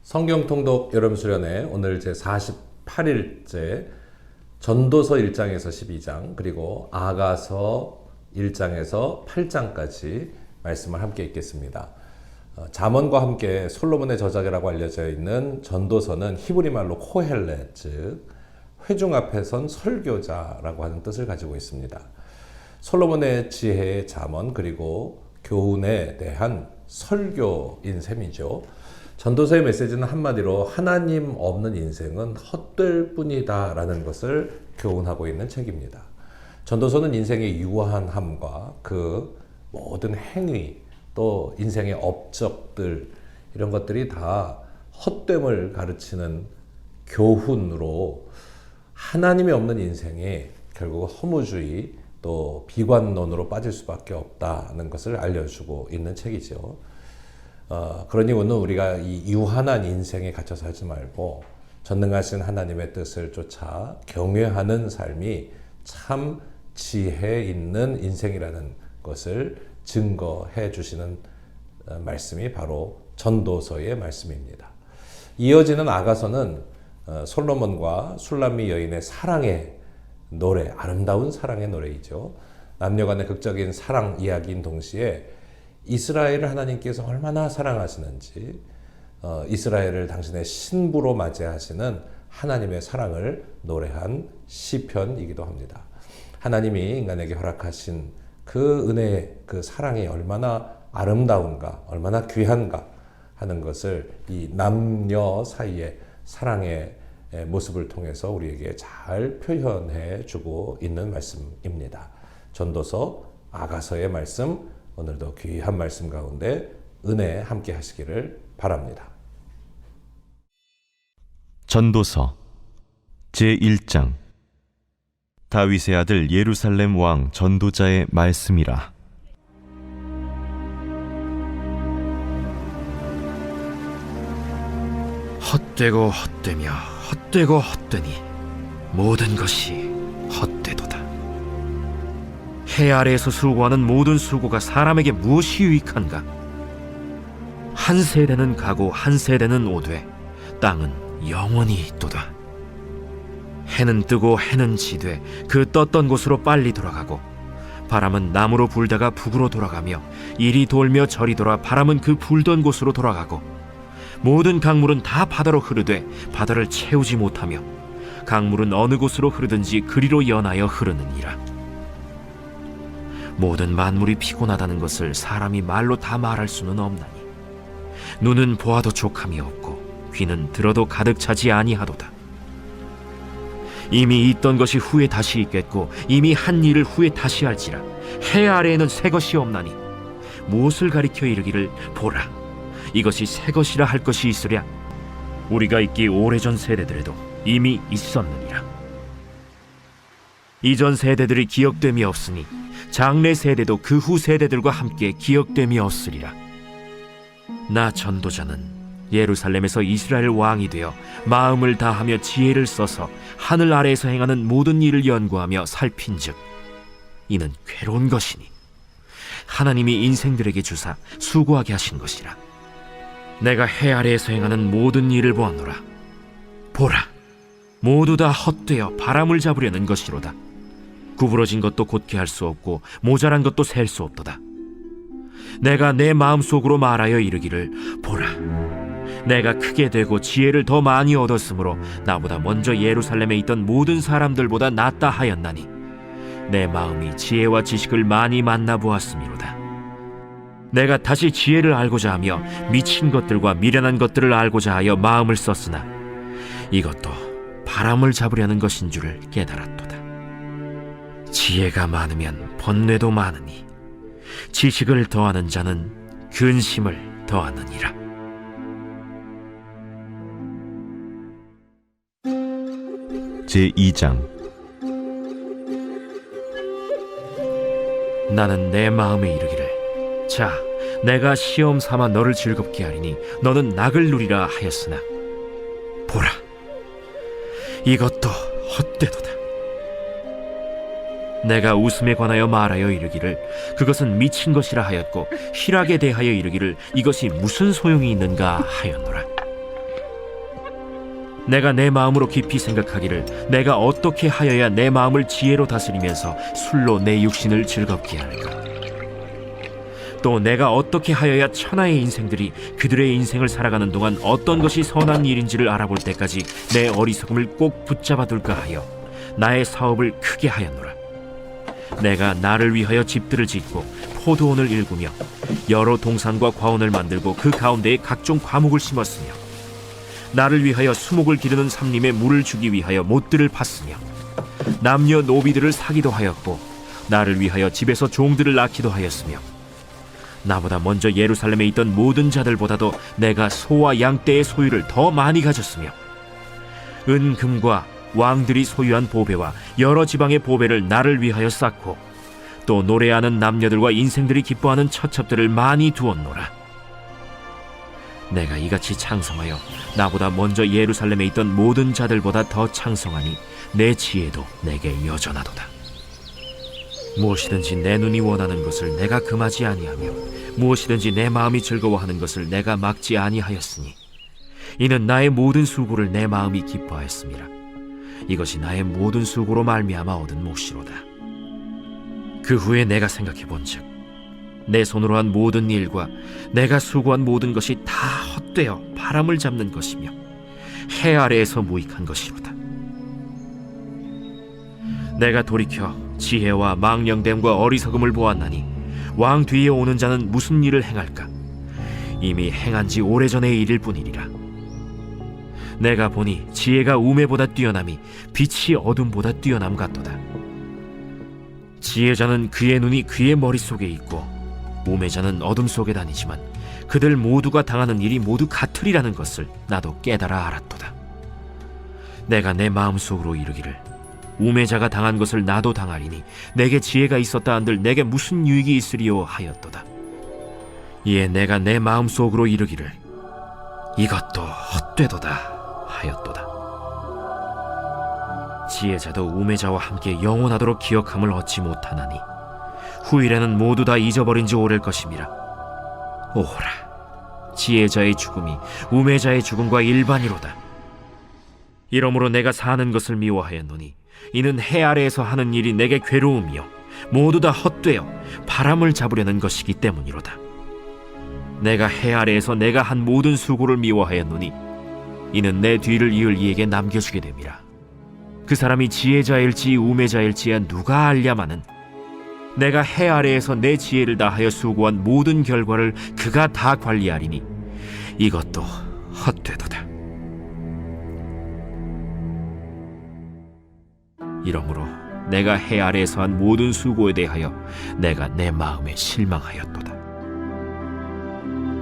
성경 통독 여름 수련회 오늘 제 48일째 전도서 1장에서 12장 그리고 아가서 1장에서 8장까지 말씀을 함께 읽겠습니다. 잠언과 함께 솔로몬의 저작이라고 알려져 있는 전도서는 히브리 말로 코헬렛, 즉 회중 앞에 선 설교자라고 하는 뜻을 가지고 있습니다. 솔로몬의 지혜의 잠언 그리고 교훈에 대한 설교인 셈이죠. 전도서의 메시지는 한마디로 하나님 없는 인생은 헛될 뿐이다 라는 것을 교훈하고 있는 책입니다. 전도서는 인생의 유한함과 그 모든 행위 또 인생의 업적들 이런 것들이 다 헛됨을 가르치는 교훈으로 하나님이 없는 인생이 결국 허무주의 또 비관론으로 빠질 수밖에 없다는 것을 알려주고 있는 책이죠. 그러니 오늘 우리가 이 유한한 인생에 갇혀 살지 말고 전능하신 하나님의 뜻을 쫓아 경외하는 삶이 참 지혜 있는 인생이라는 것을 증거해 주시는 말씀이 바로 전도서의 말씀입니다. 이어지는 아가서는 솔로몬과 술람미 여인의 사랑의 노래, 아름다운 사랑의 노래이죠. 남녀간의 극적인 사랑 이야기인 동시에 이스라엘을 하나님께서 얼마나 사랑하시는지 이스라엘을 당신의 신부로 맞이하시는 하나님의 사랑을 노래한 시편이기도 합니다. 하나님이 인간에게 허락하신 그 은혜, 그 사랑이 얼마나 아름다운가, 얼마나 귀한가 하는 것을 이 남녀 사이의 사랑의 모습을 통해서 우리에게 잘 표현해 주고 있는 말씀입니다. 전도서 아가서의 말씀, 오늘도 귀한 말씀 가운데 은혜 함께 하시기를 바랍니다. 전도서 제1장 다윗의 아들 예루살렘 왕 전도자의 말씀이라. 헛되고 헛되며 헛되고 헛되니 모든 것이 헛되도다. 해 아래에서 수고하는 모든 수고가 사람에게 무엇이 유익한가? 한 세대는 가고 한 세대는 오되 땅은 영원히 있도다. 해는 뜨고 해는 지되 그 떴던 곳으로 빨리 돌아가고 바람은 남으로 불다가 북으로 돌아가며 이리 돌며 저리 돌아 바람은 그 불던 곳으로 돌아가고 모든 강물은 다 바다로 흐르되 바다를 채우지 못하며 강물은 어느 곳으로 흐르든지 그리로 연하여 흐르느니라. 모든 만물이 피곤하다는 것을 사람이 말로 다 말할 수는 없나니 눈은 보아도 족함이 없고 귀는 들어도 가득 차지 아니하도다. 이미 있던 것이 후에 다시 있겠고 이미 한 일을 후에 다시 할지라. 해 아래에는 새 것이 없나니 무엇을 가리켜 이르기를 보라 이것이 새 것이라 할 것이 있으랴. 우리가 있기 오래전 세대들에도 이미 있었느니라. 이전 세대들이 기억됨이 없으니 장래 세대도 그 후 세대들과 함께 기억됨이 없으리라. 나 전도자는 예루살렘에서 이스라엘 왕이 되어 마음을 다하며 지혜를 써서 하늘 아래에서 행하는 모든 일을 연구하며 살핀즉 이는 괴로운 것이니 하나님이 인생들에게 주사 수고하게 하신 것이라. 내가 해 아래에서 행하는 모든 일을 보았노라. 보라, 모두 다 헛되어 바람을 잡으려는 것이로다. 구부러진 것도 곧게 할 수 없고 모자란 것도 셀 수 없도다. 내가 내 마음속으로 말하여 이르기를 보라, 내가 크게 되고 지혜를 더 많이 얻었으므로 나보다 먼저 예루살렘에 있던 모든 사람들보다 낫다 하였나니 내 마음이 지혜와 지식을 많이 만나보았음이로다. 내가 다시 지혜를 알고자 하며 미친 것들과 미련한 것들을 알고자 하여 마음을 썼으나 이것도 바람을 잡으려는 것인 줄을 깨달았도다. 지혜가 많으면 번뇌도 많으니 지식을 더하는 자는 근심을 더하느니라. 제2장 나는 내 마음에 이르기를 자, 내가 시험 삼아 너를 즐겁게 하리니 너는 낙을 누리라 하였으나 보라, 이것도 헛되도다. 내가 웃음에 관하여 말하여 이르기를 그것은 미친 것이라 하였고 희락에 대하여 이르기를 이것이 무슨 소용이 있는가 하였노라. 내가 내 마음으로 깊이 생각하기를 내가 어떻게 하여야 내 마음을 지혜로 다스리면서 술로 내 육신을 즐겁게 할까? 또 내가 어떻게 하여야 천하의 인생들이 그들의 인생을 살아가는 동안 어떤 것이 선한 일인지를 알아볼 때까지 내 어리석음을 꼭 붙잡아 둘까 하여 나의 사업을 크게 하였노라. 내가 나를 위하여 집들을 짓고 포도원을 일구며 여러 동산과 과원을 만들고 그 가운데에 각종 과목을 심었으며 나를 위하여 수목을 기르는 삼림에 물을 주기 위하여 못들을 팠으며 남녀 노비들을 사기도 하였고 나를 위하여 집에서 종들을 낳기도 하였으며 나보다 먼저 예루살렘에 있던 모든 자들보다도 내가 소와 양떼의 소유를 더 많이 가졌으며 은금과 왕들이 소유한 보배와 여러 지방의 보배를 나를 위하여 쌓고 또 노래하는 남녀들과 인생들이 기뻐하는 처첩들을 많이 두었노라. 내가 이같이 창성하여 나보다 먼저 예루살렘에 있던 모든 자들보다 더 창성하니 내 지혜도 내게 여전하도다. 무엇이든지 내 눈이 원하는 것을 내가 금하지 아니하며 무엇이든지 내 마음이 즐거워하는 것을 내가 막지 아니하였으니 이는 나의 모든 수고를 내 마음이 기뻐하였음이라. 이것이 나의 모든 수고로 말미암아 얻은 몫이로다. 그 후에 내가 생각해 본즉 내 손으로 한 모든 일과 내가 수고한 모든 것이 다 헛되어 바람을 잡는 것이며 해 아래에서 무익한 것이로다. 내가 돌이켜 지혜와 망령됨과 어리석음을 보았나니 왕 뒤에 오는 자는 무슨 일을 행할까? 이미 행한 지 오래전의 일일 뿐이니라. 내가 보니 지혜가 우매보다 뛰어남이 빛이 어둠보다 뛰어남 같도다. 지혜자는 그의 눈이 그의 머릿속에 있고 우매자는 어둠 속에 다니지만 그들 모두가 당하는 일이 모두 같으리라는 것을 나도 깨달아 알았도다. 내가 내 마음속으로 이르기를 우매자가 당한 것을 나도 당하리니 내게 지혜가 있었다 한들 내게 무슨 유익이 있으리요 하였도다. 이에 내가 내 마음속으로 이르기를 이것도 헛되도다 하였도다. 지혜자도 우매자와 함께 영원하도록 기억함을 얻지 못하나니 후일에는 모두 다 잊어버린 지 오래일 것임이라. 오호라, 지혜자의 죽음이 우매자의 죽음과 일반이로다. 이러므로 내가 사는 것을 미워하였노니 이는 해 아래에서 하는 일이 내게 괴로움이요 모두 다 헛되어 바람을 잡으려는 것이기 때문이로다. 내가 해 아래에서 내가 한 모든 수고를 미워하였노니 이는 내 뒤를 이을 이에게 남겨주게 됨이라. 그 사람이 지혜자일지 우매자일지야 누가 알랴마는 내가 해 아래에서 내 지혜를 다하여 수고한 모든 결과를 그가 다 관리하리니 이것도 헛되도다. 이러므로 내가 해 아래에서 한 모든 수고에 대하여 내가 내 마음에 실망하였도다.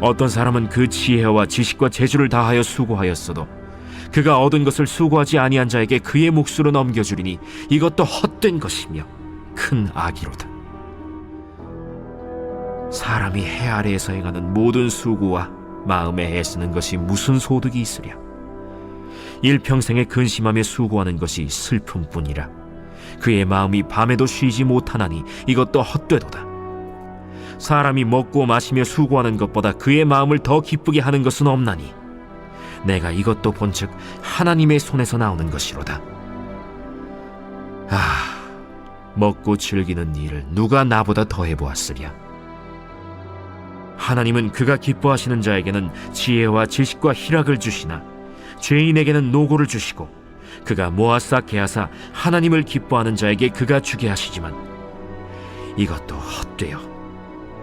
어떤 사람은 그 지혜와 지식과 재주를 다하여 수고하였어도 그가 얻은 것을 수고하지 아니한 자에게 그의 몫으로 넘겨주리니 이것도 헛된 것이며 큰 악이로다. 사람이 해 아래에서 행하는 모든 수고와 마음에 애쓰는 것이 무슨 소득이 있으랴. 일평생에 근심하며 수고하는 것이 슬픔뿐이라. 그의 마음이 밤에도 쉬지 못하나니 이것도 헛되도다. 사람이 먹고 마시며 수고하는 것보다 그의 마음을 더 기쁘게 하는 것은 없나니 내가 이것도 본즉 하나님의 손에서 나오는 것이로다. 먹고 즐기는 일을 누가 나보다 더 해보았으랴. 하나님은 그가 기뻐하시는 자에게는 지혜와 지식과 희락을 주시나 죄인에게는 노고를 주시고 그가 모아싸 개하사 하나님을 기뻐하는 자에게 그가 주게 하시지만 이것도 헛되어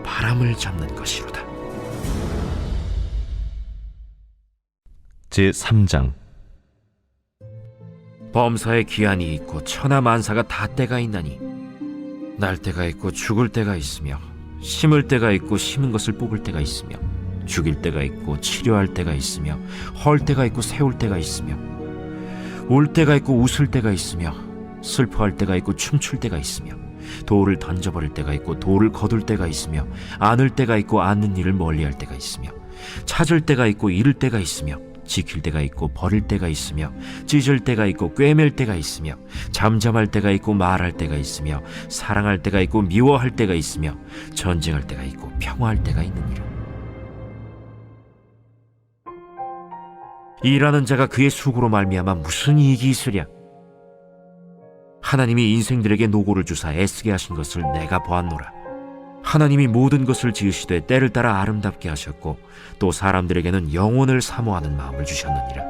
바람을 잡는 것이로다. 제3장. 범사에 기한이 있고 천하만사가 다 때가 있나니 날 때가 있고 죽을 때가 있으며 심을 때가 있고 심은 것을 뽑을 때가 있으며 죽일 때가 있고 치료할 때가 있으며 헐 때가 있고 세울 때가 있으며 울 때가 있고 웃을 때가 있으며 슬퍼할 때가 있고 춤출 때가 있으며 돌을 던져버릴 때가 있고 돌을 거둘 때가 있으며 안을 때가 있고 안는 일을 멀리할 때가 있으며 찾을 때가 있고 잃을 때가 있으며 지킬 때가 있고 버릴 때가 있으며 찢을 때가 있고 꿰맬 때가 있으며 잠잠할 때가 있고 말할 때가 있으며 사랑할 때가 있고 미워할 때가 있으며 전쟁할 때가 있고 평화할 때가 있느니라. 일하는 자가 그의 수고로 말미암아 무슨 이익이 있으랴? 하나님이 인생들에게 노고를 주사 애쓰게 하신 것을 내가 보았노라. 하나님이 모든 것을 지으시되 때를 따라 아름답게 하셨고 또 사람들에게는 영혼을 사모하는 마음을 주셨느니라.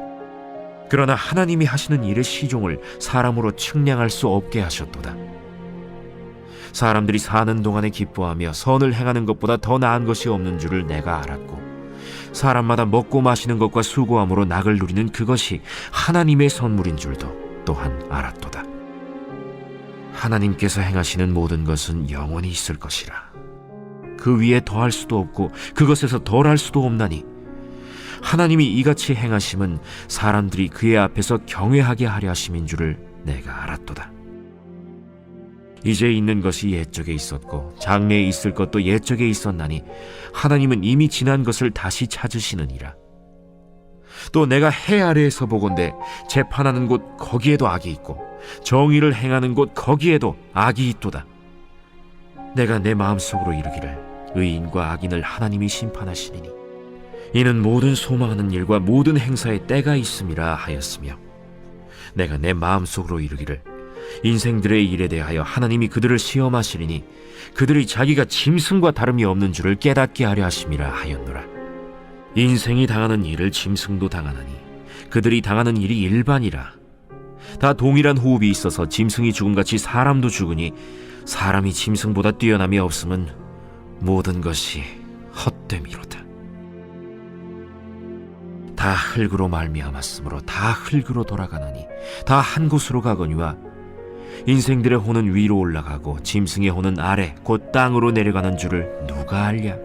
그러나 하나님이 하시는 일의 시종을 사람으로 측량할 수 없게 하셨도다. 사람들이 사는 동안에 기뻐하며 선을 행하는 것보다 더 나은 것이 없는 줄을 내가 알았고 사람마다 먹고 마시는 것과 수고함으로 낙을 누리는 그것이 하나님의 선물인 줄도 또한 알았도다. 하나님께서 행하시는 모든 것은 영원히 있을 것이라. 그 위에 더할 수도 없고 그것에서 덜할 수도 없나니 하나님이 이같이 행하심은 사람들이 그의 앞에서 경외하게 하려 하심인 줄을 내가 알았도다. 이제 있는 것이 옛적에 있었고 장래에 있을 것도 옛적에 있었나니 하나님은 이미 지난 것을 다시 찾으시느니라. 또 내가 해 아래에서 보건대 재판하는 곳 거기에도 악이 있고 정의를 행하는 곳 거기에도 악이 있도다. 내가 내 마음속으로 이르기를 의인과 악인을 하나님이 심판하시리니 이는 모든 소망하는 일과 모든 행사에 때가 있음이라 하였으며 내가 내 마음속으로 이르기를 인생들의 일에 대하여 하나님이 그들을 시험하시리니 그들이 자기가 짐승과 다름이 없는 줄을 깨닫게 하려 하심이라 하였노라. 인생이 당하는 일을 짐승도 당하나니 그들이 당하는 일이 일반이라. 다 동일한 호흡이 있어서 짐승이 죽음같이 사람도 죽으니 사람이 짐승보다 뛰어남이 없음은 모든 것이 헛됨이로다. 다 흙으로 말미암았으므로 다 흙으로 돌아가나니 다 한 곳으로 가거니와 인생들의 혼은 위로 올라가고 짐승의 혼은 아래 곧 땅으로 내려가는 줄을 누가 알랴?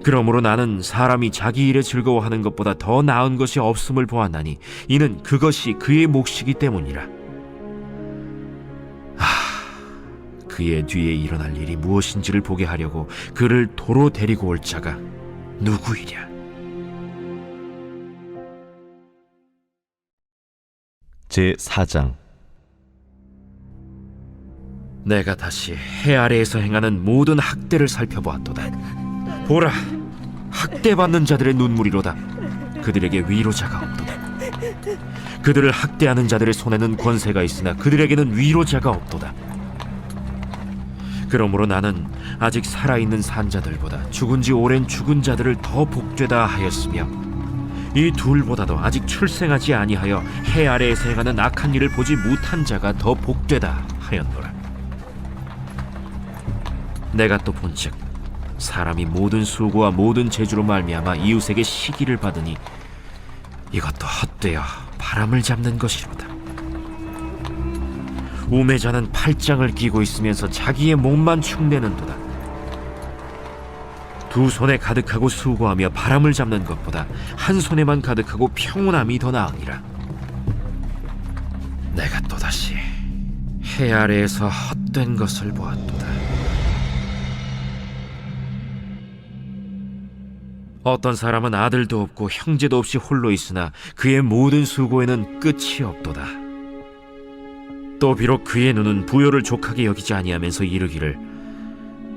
그러므로 나는 사람이 자기 일에 즐거워하는 것보다 더 나은 것이 없음을 보았나니 이는 그것이 그의 몫이기 때문이라. 그의 뒤에 일어날 일이 무엇인지를 보게 하려고 그를 도로 데리고 올 자가 누구이랴? 제4장. 내가 다시 해 아래에서 행하는 모든 학대를 살펴보았도다. 보라, 학대받는 자들의 눈물이로다. 그들에게 위로자가 없도다. 그들을 학대하는 자들의 손에는 권세가 있으나 그들에게는 위로자가 없도다. 그러므로 나는 아직 살아있는 산자들보다 죽은 지 오랜 죽은 자들을 더 복되다 하였으며 이 둘보다도 아직 출생하지 아니하여 해 아래에서 행하는 악한 일을 보지 못한 자가 더 복되다 하였노라. 내가 또 본즉 사람이 모든 수고와 모든 재주로 말미암아 이웃에게 시기를 받으니 이것도 헛되어 바람을 잡는 것이로다. 우매자는 팔짱을 끼고 있으면서 자기의 몸만 축내는도다. 두 손에 가득하고 수고하며 바람을 잡는 것보다 한 손에만 가득하고 평온함이 더 나으니라. 내가 또다시 해 아래에서 헛된 것을 보았도다. 어떤 사람은 아들도 없고 형제도 없이 홀로 있으나 그의 모든 수고에는 끝이 없도다. 또 비록 그의 눈은 부요를 족하게 여기지 아니하면서 이르기를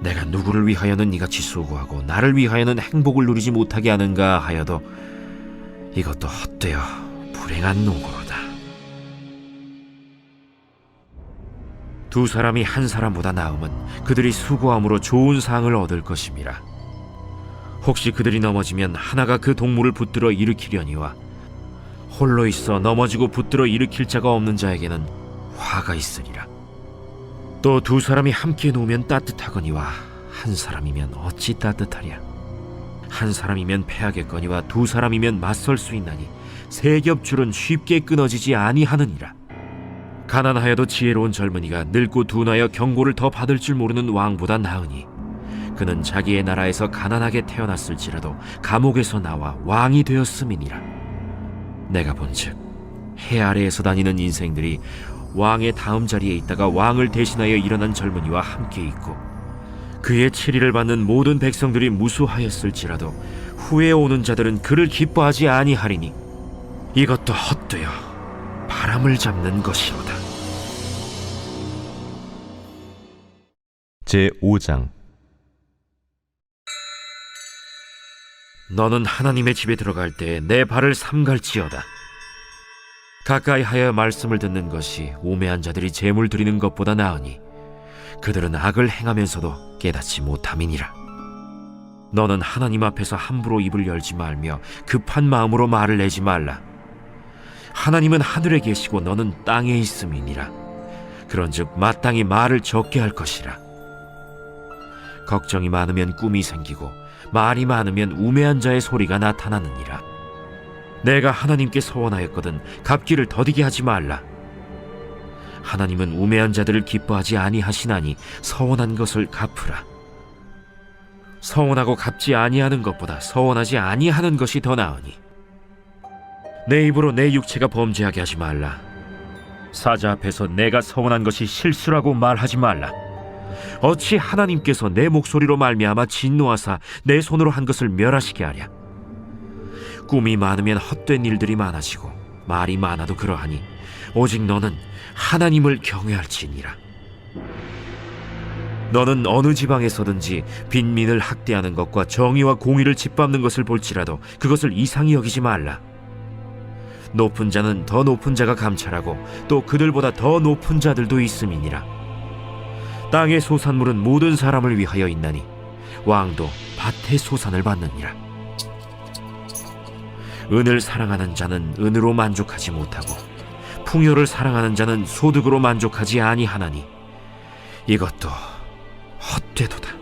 내가 누구를 위하여는 이같이 수고하고 나를 위하여는 행복을 누리지 못하게 하는가 하여도 이것도 헛되어 불행한 노고로다. 두 사람이 한 사람보다 나음은 그들이 수고함으로 좋은 상을 얻을 것임이라. 혹시 그들이 넘어지면 하나가 그 동물을 붙들어 일으키려니와 홀로 있어 넘어지고 붙들어 일으킬 자가 없는 자에게는 화가 있으리라. 또 두 사람이 함께 누우면 따뜻하거니와 한 사람이면 어찌 따뜻하랴. 한 사람이면 패하겠거니와 두 사람이면 맞설 수 있나니 세 겹줄은 쉽게 끊어지지 아니하느니라. 가난하여도 지혜로운 젊은이가 늙고 둔하여 경고를 더 받을 줄 모르는 왕보다 나으니 그는 자기의 나라에서 가난하게 태어났을지라도 감옥에서 나와 왕이 되었음이니라. 내가 본즉 해 아래에서 다니는 인생들이 왕의 다음 자리에 있다가 왕을 대신하여 일어난 젊은이와 함께 있고 그의 치리를 받는 모든 백성들이 무수하였을지라도 후에 오는 자들은 그를 기뻐하지 아니하리니 이것도 헛되어 바람을 잡는 것이로다. 제5장. 너는 하나님의 집에 들어갈 때 내 발을 삼갈지어다. 가까이 하여 말씀을 듣는 것이 우매한 자들이 제물 드리는 것보다 나으니 그들은 악을 행하면서도 깨닫지 못함이니라. 너는 하나님 앞에서 함부로 입을 열지 말며 급한 마음으로 말을 내지 말라. 하나님은 하늘에 계시고 너는 땅에 있음이니라. 그런즉 마땅히 말을 적게 할 것이라. 걱정이 많으면 꿈이 생기고 말이 많으면 우매한 자의 소리가 나타나느니라. 내가 하나님께 서원하였거든 갚기를 더디게 하지 말라. 하나님은 우매한 자들을 기뻐하지 아니하시나니 서원한 것을 갚으라. 서원하고 갚지 아니하는 것보다 서원하지 아니하는 것이 더 나으니 내 입으로 내 육체가 범죄하게 하지 말라. 사자 앞에서 내가 서원한 것이 실수라고 말하지 말라. 어찌 하나님께서 내 목소리로 말미암아 진노하사 내 손으로 한 것을 멸하시게 하랴. 꿈이 많으면 헛된 일들이 많아지고 말이 많아도 그러하니 오직 너는 하나님을 경외할지니라. 너는 어느 지방에서든지 빈민을 학대하는 것과 정의와 공의를 짓밟는 것을 볼지라도 그것을 이상히 여기지 말라. 높은 자는 더 높은 자가 감찰하고 또 그들보다 더 높은 자들도 있음이니라. 땅의 소산물은 모든 사람을 위하여 있나니 왕도 밭의 소산을 받느니라. 은을 사랑하는 자는 은으로 만족하지 못하고 풍요를 사랑하는 자는 소득으로 만족하지 아니하나니 이것도 헛되도다.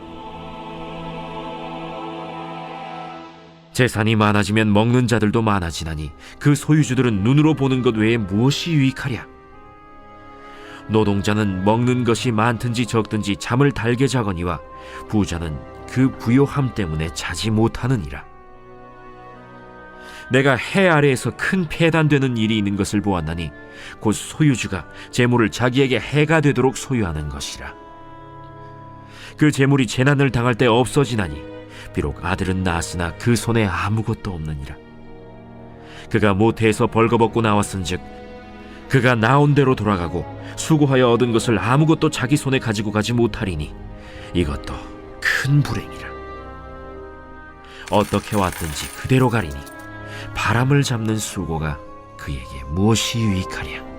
재산이 많아지면 먹는 자들도 많아지나니 그 소유주들은 눈으로 보는 것 외에 무엇이 유익하랴. 노동자는 먹는 것이 많든지 적든지 잠을 달게 자거니와 부자는 그 부요함 때문에 자지 못하느니라. 내가 해 아래에서 큰 폐단되는 일이 있는 것을 보았나니 곧 소유주가 재물을 자기에게 해가 되도록 소유하는 것이라. 그 재물이 재난을 당할 때 없어지나니 비록 아들은 낳았으나 그 손에 아무것도 없느니라. 그가 모태에서 벌거벗고 나왔은즉 그가 나온 대로 돌아가고 수고하여 얻은 것을 아무것도 자기 손에 가지고 가지 못하리니 이것도 큰 불행이라. 어떻게 왔든지 그대로 가리니 바람을 잡는 수고가 그에게 무엇이 유익하랴.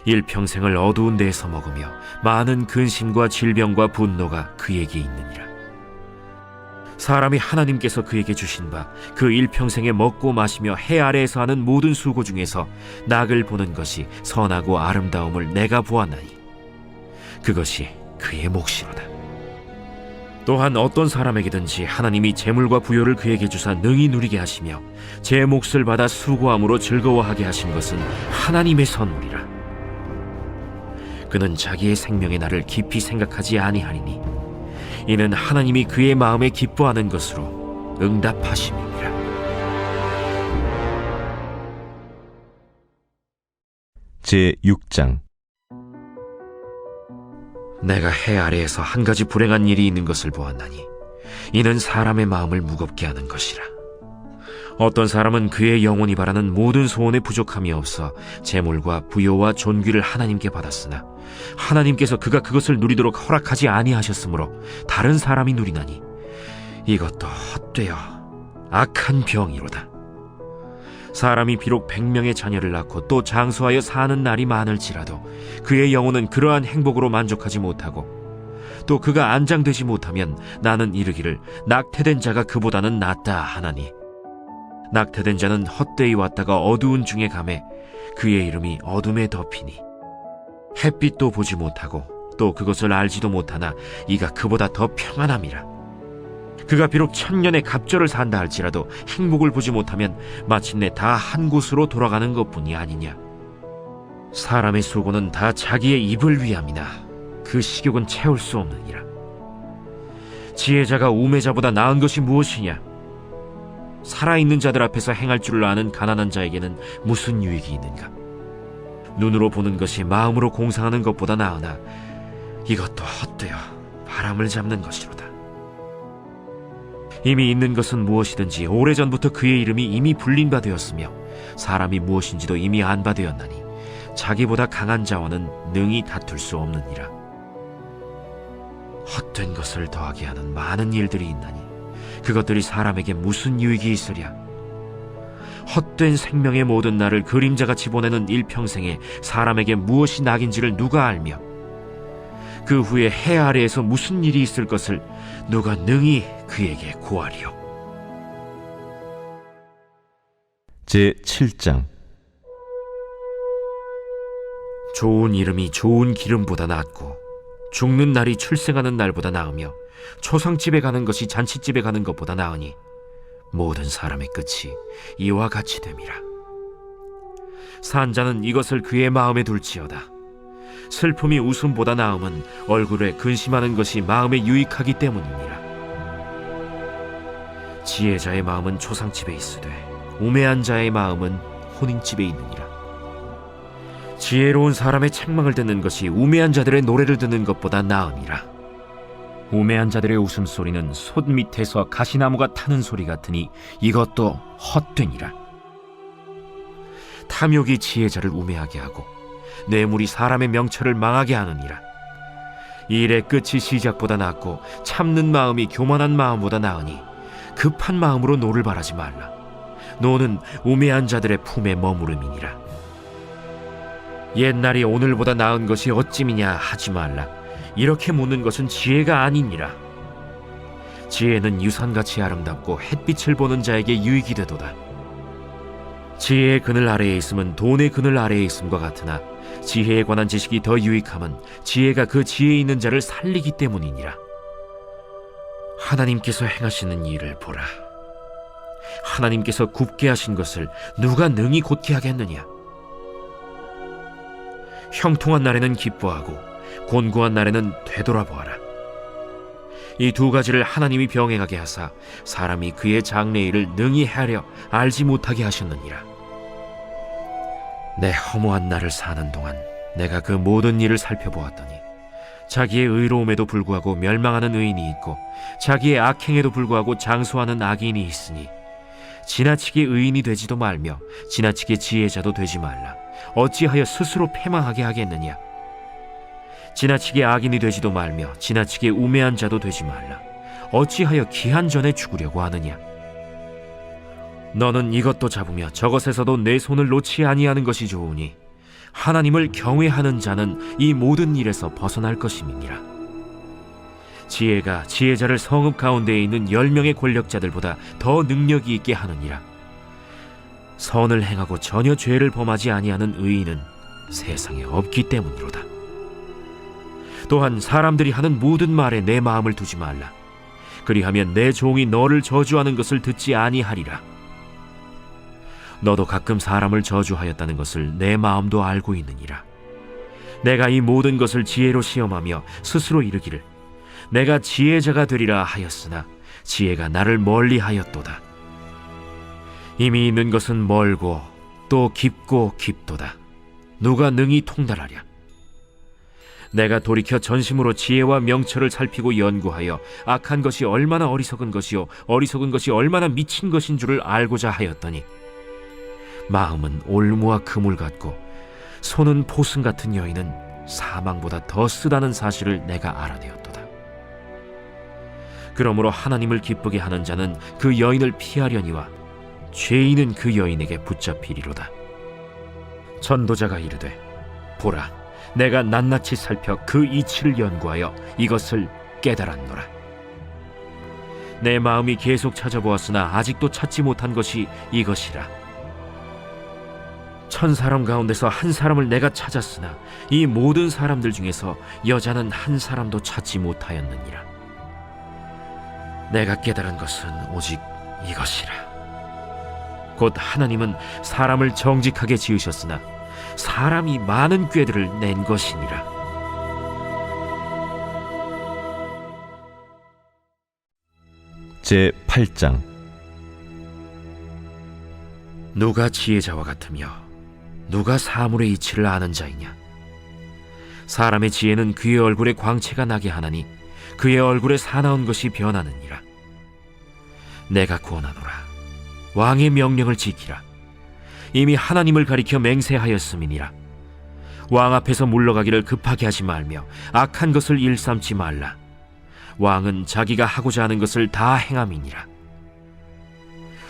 일평생을 어두운 데에서 먹으며 많은 근심과 질병과 분노가 그에게 있느니라. 사람이 하나님께서 그에게 주신 바 그 일평생에 먹고 마시며 해 아래에서 하는 모든 수고 중에서 낙을 보는 것이 선하고 아름다움을 내가 보았나니 그것이 그의 몫이로다. 또한 어떤 사람에게든지 하나님이 재물과 부요를 그에게 주사 능히 누리게 하시며 제 몫을 받아 수고함으로 즐거워하게 하신 것은 하나님의 선물이라. 그는 자기의 생명의 날을 깊이 생각하지 아니하리니 이는 하나님이 그의 마음에 기뻐하는 것으로 응답하심이니라. 제6장. 내가 해 아래에서 한 가지 불행한 일이 있는 것을 보았나니 이는 사람의 마음을 무겁게 하는 것이라. 어떤 사람은 그의 영혼이 바라는 모든 소원에 부족함이 없어 재물과 부요와 존귀를 하나님께 받았으나 하나님께서 그가 그것을 누리도록 허락하지 아니하셨으므로 다른 사람이 누리나니 이것도 헛되어 악한 병이로다. 사람이 비록 100명의 자녀를 낳고 또 장수하여 사는 날이 많을지라도 그의 영혼은 그러한 행복으로 만족하지 못하고 또 그가 안장되지 못하면 나는 이르기를 낙태된 자가 그보다는 낫다 하나니 낙태된 자는 헛되이 왔다가 어두운 중에 가매 그의 이름이 어둠에 덮이니 햇빛도 보지 못하고 또 그것을 알지도 못하나 이가 그보다 더 평안함이라. 그가 비록 1000년의 갑절을 산다 할지라도 행복을 보지 못하면 마침내 다 한 곳으로 돌아가는 것뿐이 아니냐. 사람의 수고는 다 자기의 입을 위함이나 그 식욕은 채울 수 없느니라. 지혜자가 우매자보다 나은 것이 무엇이냐. 살아있는 자들 앞에서 행할 줄을 아는 가난한 자에게는 무슨 유익이 있는가. 눈으로 보는 것이 마음으로 공상하는 것보다 나으나 이것도 헛되어 바람을 잡는 것이로다. 이미 있는 것은 무엇이든지 오래전부터 그의 이름이 이미 불린 바 되었으며 사람이 무엇인지도 이미 안 바 되었나니 자기보다 강한 자와는 능히 다툴 수 없느니라. 헛된 것을 더하게 하는 많은 일들이 있나니 그것들이 사람에게 무슨 유익이 있으랴? 헛된 생명의 모든 날을 그림자같이 보내는 일평생에 사람에게 무엇이 낙인지를 누가 알며, 그 후에 해 아래에서 무슨 일이 있을 것을 누가 능히 그에게 고하리요. 제7장. 좋은 이름이 좋은 기름보다 낫고 죽는 날이 출생하는 날보다 나으며 초상집에 가는 것이 잔치집에 가는 것보다 나으니 모든 사람의 끝이 이와 같이 됨이라. 산자는 이것을 그의 마음에 둘지어다. 슬픔이 웃음보다 나음은 얼굴에 근심하는 것이 마음에 유익하기 때문이니라. 지혜자의 마음은 초상집에 있으되 우매한 자의 마음은 혼인집에 있느니라. 지혜로운 사람의 책망을 듣는 것이 우매한 자들의 노래를 듣는 것보다 나으니라. 우매한 자들의 웃음소리는 솥 밑에서 가시나무가 타는 소리 같으니 이것도 헛되니라. 탐욕이 지혜자를 우매하게 하고 뇌물이 사람의 명철을 망하게 하느니라. 일의 끝이 시작보다 낫고 참는 마음이 교만한 마음보다 나으니 급한 마음으로 노를 바라지 말라. 노는 우매한 자들의 품에 머무름이니라. 옛날이 오늘보다 나은 것이 어찌미냐 하지 말라. 이렇게 묻는 것은 지혜가 아니니라. 지혜는 유산같이 아름답고 햇빛을 보는 자에게 유익이 되도다. 지혜의 그늘 아래에 있음은 돈의 그늘 아래에 있음과 같으나 지혜에 관한 지식이 더 유익함은 지혜가 그 지혜 있는 자를 살리기 때문이니라. 하나님께서 행하시는 일을 보라. 하나님께서 굽게 하신 것을 누가 능히 곧게 하겠느냐? 형통한 날에는 기뻐하고 곤고한 날에는 되돌아보아라. 이 두 가지를 하나님이 병행하게 하사 사람이 그의 장래일을 능히 하려 알지 못하게 하셨느니라. 내 허무한 날을 사는 동안 내가 그 모든 일을 살펴보았더니 자기의 의로움에도 불구하고 멸망하는 의인이 있고 자기의 악행에도 불구하고 장수하는 악인이 있으니 지나치게 의인이 되지도 말며 지나치게 지혜자도 되지 말라. 어찌하여 스스로 패망하게 하겠느냐? 지나치게 악인이 되지도 말며 지나치게 우매한 자도 되지 말라. 어찌하여 기한 전에 죽으려고 하느냐? 너는 이것도 잡으며 저것에서도 내 손을 놓지 아니하는 것이 좋으니 하나님을 경외하는 자는 이 모든 일에서 벗어날 것임이니라. 지혜가 지혜자를 성읍 가운데에 있는 10명의 권력자들보다 더 능력이 있게 하느니라. 선을 행하고 전혀 죄를 범하지 아니하는 의인은 세상에 없기 때문이로다. 또한 사람들이 하는 모든 말에 내 마음을 두지 말라. 그리하면 내 종이 너를 저주하는 것을 듣지 아니하리라. 너도 가끔 사람을 저주하였다는 것을 내 마음도 알고 있느니라. 내가 이 모든 것을 지혜로 시험하며 스스로 이르기를 내가 지혜자가 되리라 하였으나 지혜가 나를 멀리하였도다. 이미 있는 것은 멀고 또 깊고 깊도다. 누가 능히 통달하랴? 내가 돌이켜 전심으로 지혜와 명철을 살피고 연구하여 악한 것이 얼마나 어리석은 것이요 어리석은 것이 얼마나 미친 것인 줄을 알고자 하였더니 마음은 올무와 그물 같고 손은 포승 같은 여인은 사망보다 더 쓰다는 사실을 내가 알아내었도다. 그러므로 하나님을 기쁘게 하는 자는 그 여인을 피하려니와 죄인은 그 여인에게 붙잡히리로다. 전도자가 이르되 보라, 내가 낱낱이 살펴 그 이치를 연구하여 이것을 깨달았노라. 내 마음이 계속 찾아보았으나 아직도 찾지 못한 것이 이것이라. 1000사람 가운데서 한 사람을 내가 찾았으나 이 모든 사람들 중에서 여자는 한 사람도 찾지 못하였느니라. 내가 깨달은 것은 오직 이것이라. 곧 하나님은 사람을 정직하게 지으셨으나 사람이 많은 꾀들을 낸 것이니라. 제8장. 누가 지혜자와 같으며 누가 사물의 이치를 아는 자이냐? 사람의 지혜는 그의 얼굴에 광채가 나게 하나니 그의 얼굴에 사나운 것이 변하느니라. 내가 구원하노라. 왕의 명령을 지키라. 이미 하나님을 가리켜 맹세하였음이니라. 왕 앞에서 물러가기를 급하게 하지 말며 악한 것을 일삼지 말라. 왕은 자기가 하고자 하는 것을 다 행함이니라.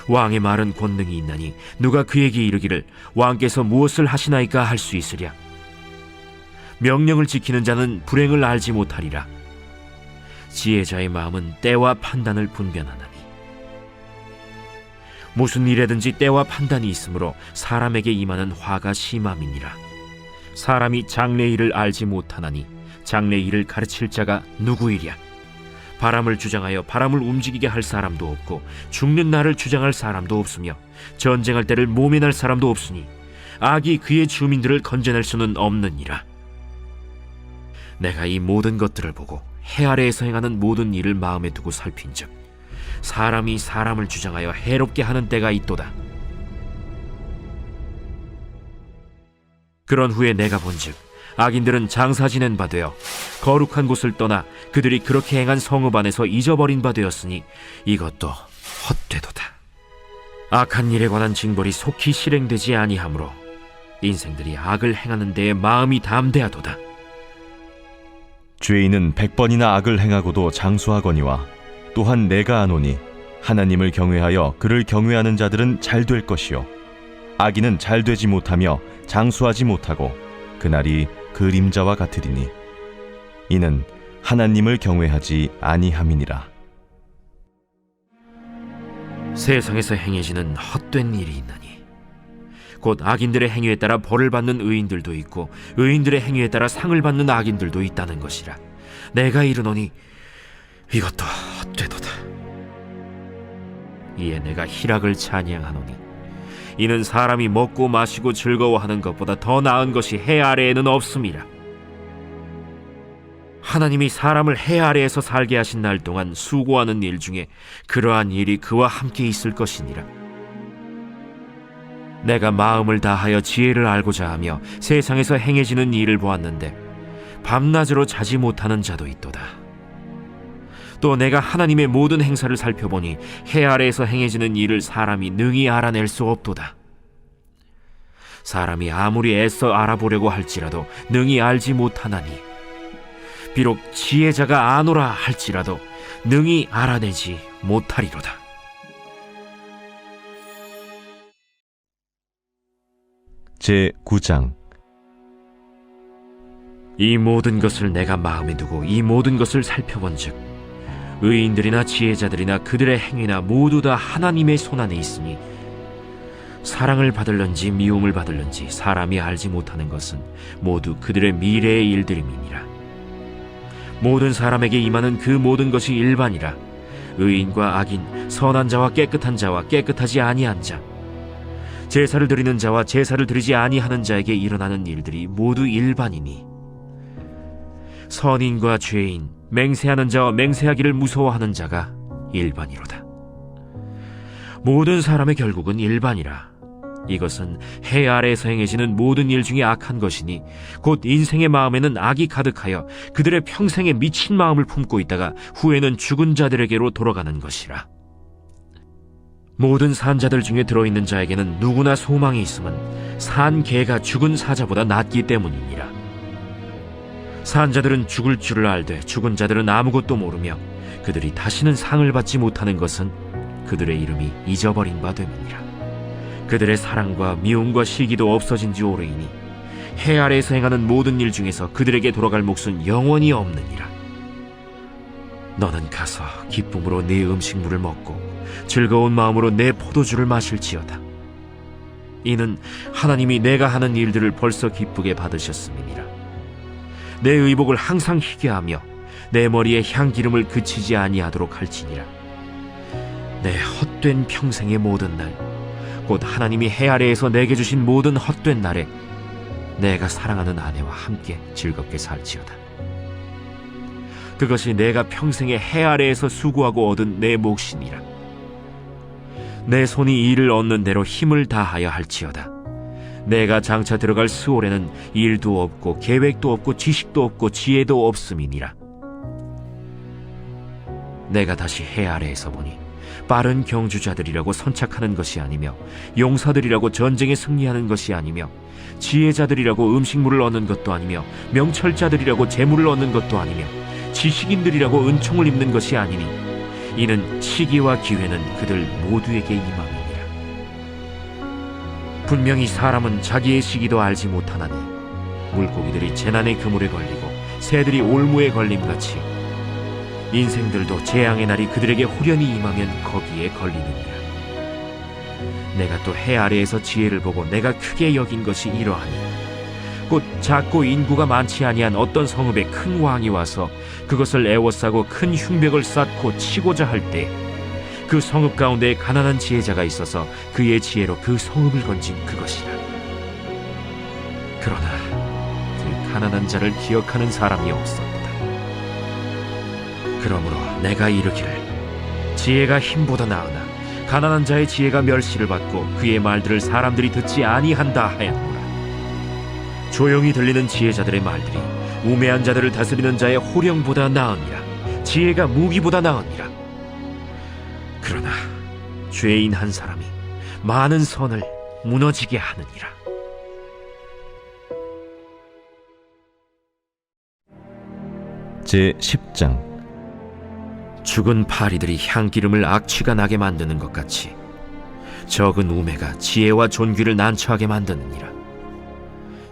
왕의 말은 권능이 있나니 누가 그에게 이르기를 왕께서 무엇을 하시나이까 할 수 있으랴. 명령을 지키는 자는 불행을 알지 못하리라. 지혜자의 마음은 때와 판단을 분별하나니 무슨 일에든지 때와 판단이 있으므로 사람에게 임하는 화가 심함이니라. 사람이 장래 일을 알지 못하나니 장래 일을 가르칠 자가 누구이랴. 바람을 주장하여 바람을 움직이게 할 사람도 없고 죽는 날을 주장할 사람도 없으며 전쟁할 때를 모면할 사람도 없으니 악이 그의 주민들을 건져낼 수는 없느니라. 내가 이 모든 것들을 보고 해 아래에서 행하는 모든 일을 마음에 두고 살핀즉 사람이 사람을 주장하여 해롭게 하는 때가 있도다. 그런 후에 내가 본즉 악인들은 장사 지낸 바 되어 거룩한 곳을 떠나 그들이 그렇게 행한 성읍 안에서 잊어버린 바 되었으니 이것도 헛되도다. 악한 일에 관한 징벌이 속히 실행되지 아니하므로 인생들이 악을 행하는 데에 마음이 담대하도다. 죄인은 100번이나 악을 행하고도 장수하거니와 또한 내가 아노니 하나님을 경외하여 그를 경외하는 자들은 잘 될 것이요 악인은 잘 되지 못하며 장수하지 못하고 그날이 그림자와 같으리니 이는 하나님을 경외하지 아니함이니라. 세상에서 행해지는 헛된 일이 있나니 곧 악인들의 행위에 따라 벌을 받는 의인들도 있고 의인들의 행위에 따라 상을 받는 악인들도 있다는 것이라. 내가 이르노니 이것도 헛되도다. 이에 내가 희락을 찬양하노니 이는 사람이 먹고 마시고 즐거워하는 것보다 더 나은 것이 해 아래에는 없음이라. 하나님이 사람을 해 아래에서 살게 하신 날 동안 수고하는 일 중에 그러한 일이 그와 함께 있을 것이니라. 내가 마음을 다하여 지혜를 알고자 하며 세상에서 행해지는 일을 보았는데 밤낮으로 자지 못하는 자도 있도다. 또 내가 하나님의 모든 행사를 살펴보니 해 아래에서 행해지는 일을 사람이 능히 알아낼 수 없도다. 사람이 아무리 애써 알아보려고 할지라도 능히 알지 못하나니 비록 지혜자가 아노라 할지라도 능히 알아내지 못하리로다. 제9장. 이 모든 것을 내가 마음에 두고 이 모든 것을 살펴본즉 의인들이나 지혜자들이나 그들의 행위나 모두 다 하나님의 손안에 있으니 사랑을 받을런지 미움을 받을런지 사람이 알지 못하는 것은 모두 그들의 미래의 일들임이니라. 모든 사람에게 임하는 그 모든 것이 일반이라. 의인과 악인, 선한 자와 깨끗한 자와 깨끗하지 아니한 자, 제사를 드리는 자와 제사를 드리지 아니하는 자에게 일어나는 일들이 모두 일반이니 선인과 죄인, 맹세하는 자와 맹세하기를 무서워하는 자가 일반이로다. 모든 사람의 결국은 일반이라. 이것은 해 아래에서 행해지는 모든 일 중에 악한 것이니 곧 인생의 마음에는 악이 가득하여 그들의 평생에 미친 마음을 품고 있다가 후에는 죽은 자들에게로 돌아가는 것이라. 모든 산자들 중에 들어있는 자에게는 누구나 소망이 있음은 산 개가 죽은 사자보다 낫기 때문이니라. 산자들은 죽을 줄을 알되 죽은 자들은 아무것도 모르며 그들이 다시는 상을 받지 못하는 것은 그들의 이름이 잊어버린 바 됨이니라. 그들의 사랑과 미움과 시기도 없어진 지 오래이니 해 아래에서 행하는 모든 일 중에서 그들에게 돌아갈 몫은 영원히 없느니라. 너는 가서 기쁨으로 네 음식물을 먹고 즐거운 마음으로 내 포도주를 마실지어다. 이는 하나님이 내가 하는 일들을 벌써 기쁘게 받으셨음이니라. 내 의복을 항상 희게 하며 내 머리에 향기름을 그치지 아니하도록 할지니라. 내 헛된 평생의 모든 날, 곧 하나님이 해 아래에서 내게 주신 모든 헛된 날에 내가 사랑하는 아내와 함께 즐겁게 살지어다. 그것이 내가 평생에 해 아래에서 수고하고 얻은 내 몫이니라. 내 손이 일을 얻는 대로 힘을 다하여 할지어다. 내가 장차 들어갈 스올에는 일도 없고 계획도 없고 지식도 없고 지혜도 없음이니라. 내가 다시 해 아래에서 보니 빠른 경주자들이라고 선착하는 것이 아니며 용사들이라고 전쟁에 승리하는 것이 아니며 지혜자들이라고 음식물을 얻는 것도 아니며 명철자들이라고 재물을 얻는 것도 아니며 지식인들이라고 은총을 입는 것이 아니니 이는 시기와 기회는 그들 모두에게 임함이라. 분명히 사람은 자기의 시기도 알지 못하나니 물고기들이 재난의 그물에 걸리고 새들이 올무에 걸림같이 인생들도 재앙의 날이 그들에게 호련히 임하면 거기에 걸리느니라. 내가 또 해 아래에서 지혜를 보고 내가 크게 여긴 것이 이러하니 곧 작고 인구가 많지 아니한 어떤 성읍에 큰 왕이 와서 그것을 애워싸고 큰 흉벽을 쌓고 치고자 할 때 그 성읍 가운데 가난한 지혜자가 있어서 그의 지혜로 그 성읍을 건진 그것이라. 그러나 그 가난한 자를 기억하는 사람이 없었다. 그러므로 내가 이르기를 지혜가 힘보다 나으나 가난한 자의 지혜가 멸시를 받고 그의 말들을 사람들이 듣지 아니한다 하였노라. 조용히 들리는 지혜자들의 말들이 우매한 자들을 다스리는 자의 호령보다 나으니라. 지혜가 무기보다 나으니라. 그러나 죄인 한 사람이 많은 선을 무너지게 하느니라. 제10장. 죽은 파리들이 향기름을 악취가 나게 만드는 것 같이 적은 우매가 지혜와 존귀를 난처하게 만드느니라.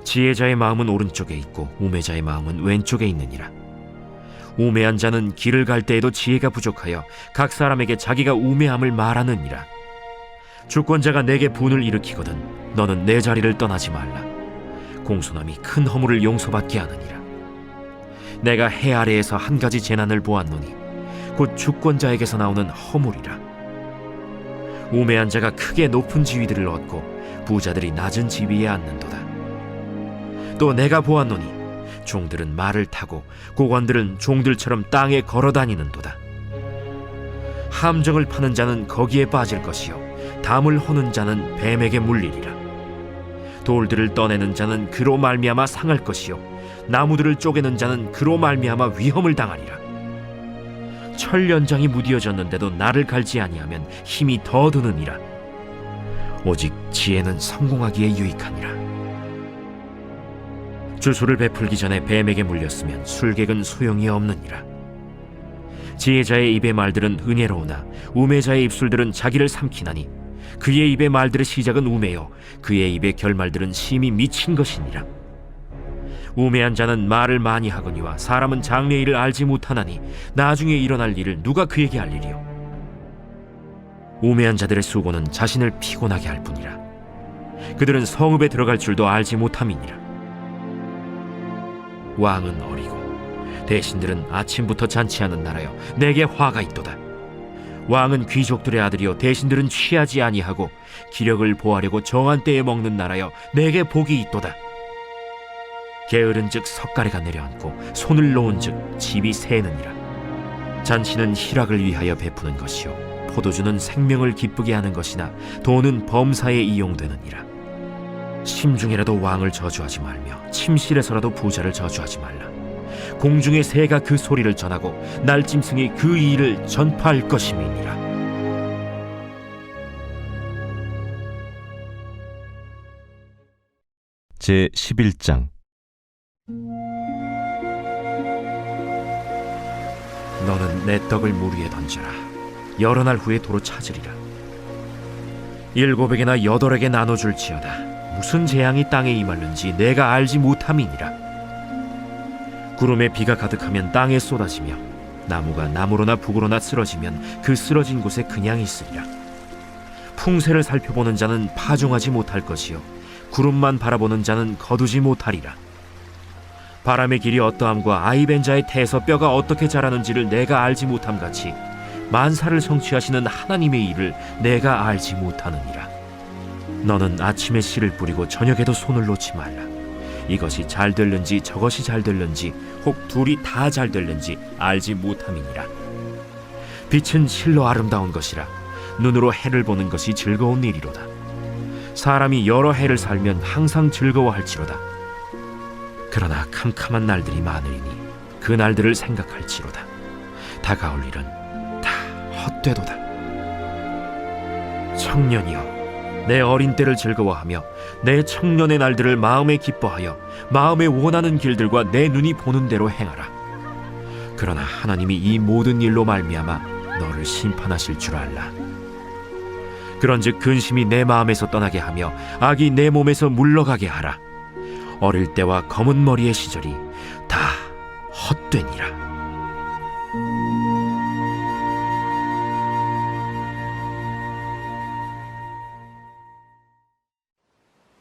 지혜자의 마음은 오른쪽에 있고 우매자의 마음은 왼쪽에 있느니라. 우매한 자는 길을 갈 때에도 지혜가 부족하여 각 사람에게 자기가 우매함을 말하느니라. 주권자가 내게 분을 일으키거든 너는 내 자리를 떠나지 말라. 공손함이 큰 허물을 용서받게 하느니라. 내가 해 아래에서 한 가지 재난을 보았노니 곧 주권자에게서 나오는 허물이라. 우매한 자가 크게 높은 지위들을 얻고 부자들이 낮은 지위에 앉는도다. 또 내가 보았노니 종들은 말을 타고 고관들은 종들처럼 땅에 걸어다니는도다. 함정을 파는 자는 거기에 빠질 것이요 담을 허는 자는 뱀에게 물리리라. 돌들을 떠내는 자는 그로 말미암아 상할 것이요 나무들을 쪼개는 자는 그로 말미암아 위험을 당하리라. 철 연장이 무디어졌는데도 나를 갈지 아니하면 힘이 더 드느니라. 오직 지혜는 성공하기에 유익하니라. 주술을 베풀기 전에 뱀에게 물렸으면 술객은 소용이 없느니라. 지혜자의 입의 말들은 은혜로우나 우매자의 입술들은 자기를 삼키나니 그의 입의 말들의 시작은 우매요 그의 입의 결말들은 심히 미친 것이니라. 우매한 자는 말을 많이 하거니와 사람은 장래의 일을 알지 못하나니 나중에 일어날 일을 누가 그에게 알리리요. 우매한 자들의 수고는 자신을 피곤하게 할 뿐이라. 그들은 성읍에 들어갈 줄도 알지 못함이니라. 왕은 어리고 대신들은 아침부터 잔치하는 나라여 내게 화가 있도다. 왕은 귀족들의 아들이요 대신들은 취하지 아니하고 기력을 보하려고 정한 때에 먹는 나라여 내게 복이 있도다. 게으른즉 석가래가 내려앉고 손을 놓은즉 집이 새느니라. 잔치는 희락을 위하여 베푸는 것이요 포도주는 생명을 기쁘게 하는 것이나 돈은 범사에 이용되느니라. 심중에라도 왕을 저주하지 말며 침실에서라도 부자를 저주하지 말라. 공중의 새가 그 소리를 전하고 날짐승이 그 일을 전파할 것임이니라. 제11장. 너는 내 떡을 물 위에 던져라. 여러 날 후에 도로 찾으리라. 7에게나 8에게 나눠줄지어다. 무슨 재앙이 땅에 임하는지 내가 알지 못함이니라. 구름에 비가 가득하면 땅에 쏟아지며 나무가 나무로나 북으로나 쓰러지면 그 쓰러진 곳에 그냥 있으리라. 풍세를 살펴보는 자는 파종하지 못할 것이요 구름만 바라보는 자는 거두지 못하리라. 바람의 길이 어떠함과 아이벤 자의 태에서 뼈가 어떻게 자라는지를 내가 알지 못함같이 만사를 성취하시는 하나님의 일을 내가 알지 못하느니라. 너는 아침에 씨를 뿌리고 저녁에도 손을 놓지 말라. 이것이 잘 될는지 저것이 잘 될는지 혹 둘이 다 잘 될는지 알지 못함이니라. 빛은 실로 아름다운 것이라. 눈으로 해를 보는 것이 즐거운 일이로다. 사람이 여러 해를 살면 항상 즐거워할지로다. 그러나 캄캄한 날들이 많으리니 그 날들을 생각할지로다. 다가올 일은 다 헛되도다. 청년이여, 내 어린 때를 즐거워하며 내 청년의 날들을 마음에 기뻐하여 마음에 원하는 길들과 내 눈이 보는 대로 행하라. 그러나 하나님이 이 모든 일로 말미암아 너를 심판하실 줄 알라. 그런즉 근심이 내 마음에서 떠나게 하며 악이 내 몸에서 물러가게 하라. 어릴 때와 검은 머리의 시절이 다 헛되니라.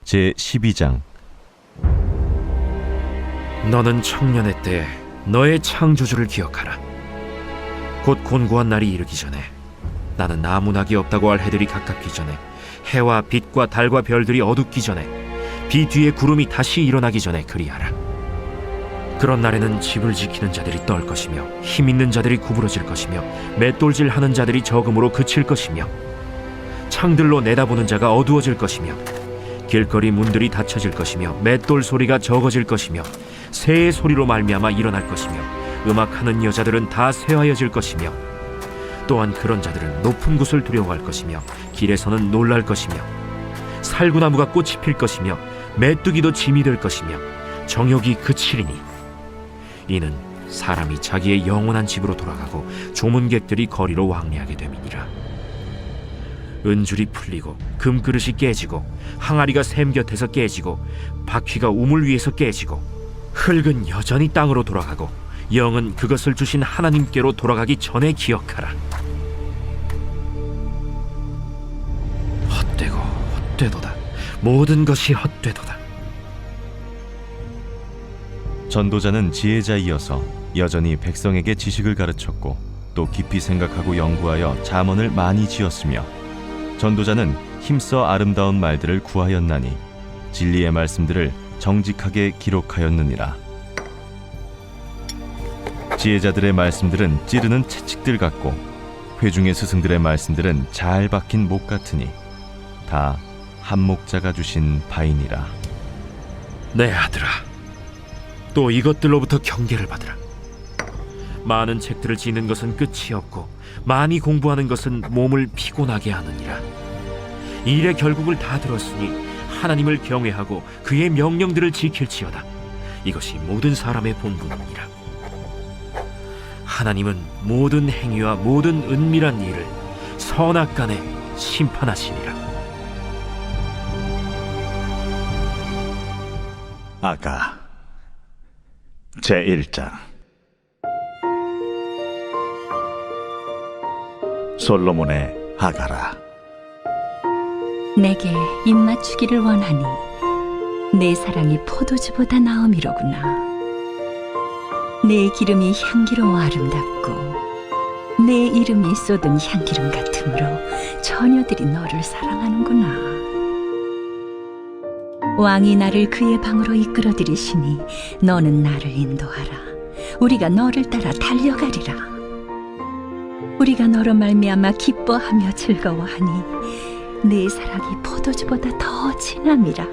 제 12장. 너는 청년의 때 너의 창조주를 기억하라. 곧 곤고한 날이 이르기 전에, 나는 아무 낙이 없다고 할 해들이 가깝기 전에, 해와 빛과 달과 별들이 어둡기 전에, 비 뒤에 구름이 다시 일어나기 전에 그리하라. 그런 날에는 집을 지키는 자들이 떨 것이며 힘 있는 자들이 구부러질 것이며 맷돌질하는 자들이 적음으로 그칠 것이며 창들로 내다보는 자가 어두워질 것이며 길거리 문들이 닫혀질 것이며 맷돌 소리가 적어질 것이며 새의 소리로 말미암아 일어날 것이며 음악하는 여자들은 다 쇠하여질 것이며 또한 그런 자들은 높은 곳을 두려워할 것이며 길에서는 놀랄 것이며 살구나무가 꽃이 필 것이며 메뚜기도 짐이 될 것이며 정욕이 그치리니 이는 사람이 자기의 영원한 집으로 돌아가고 조문객들이 거리로 왕래하게 됨이니라. 은줄이 풀리고 금그릇이 깨지고 항아리가 샘 곁에서 깨지고 바퀴가 우물 위에서 깨지고 흙은 여전히 땅으로 돌아가고 영은 그것을 주신 하나님께로 돌아가기 전에 기억하라. 헛되고 헛되도다. 모든 것이 헛되도다. 전도자는 지혜자이어서 여전히 백성에게 지식을 가르쳤고 또 깊이 생각하고 연구하여 잠언을 많이 지었으며 전도자는 힘써 아름다운 말들을 구하였나니 진리의 말씀들을 정직하게 기록하였느니라. 지혜자들의 말씀들은 찌르는 채찍들 같고 회중의 스승들의 말씀들은 잘 박힌 목 같으니 다 한 목자가 주신 바이니라. 내 아들아, 또 이것들로부터 경계를 받으라. 많은 책들을 지는 것은 끝이 없고 많이 공부하는 것은 몸을 피곤하게 하느니라. 일의 결국을 다 들었으니 하나님을 경외하고 그의 명령들을 지킬지어다. 이것이 모든 사람의 본분이니라. 하나님은 모든 행위와 모든 은밀한 일을 선악간에 심판하시니라. 아가 제1장. 솔로몬의 아가라. 내게 입맞추기를 원하니 내 사랑이 포도주보다 나음이로구나. 내 기름이 향기로워 아름답고 내 이름이 쏟은 향기름 같으므로 처녀들이 너를 사랑하는구나. 왕이 나를 그의 방으로 이끌어들이시니 너는 나를 인도하라. 우리가 너를 따라 달려가리라. 우리가 너로 말미암아 기뻐하며 즐거워하니 내 사랑이 포도주보다 더 진함이라.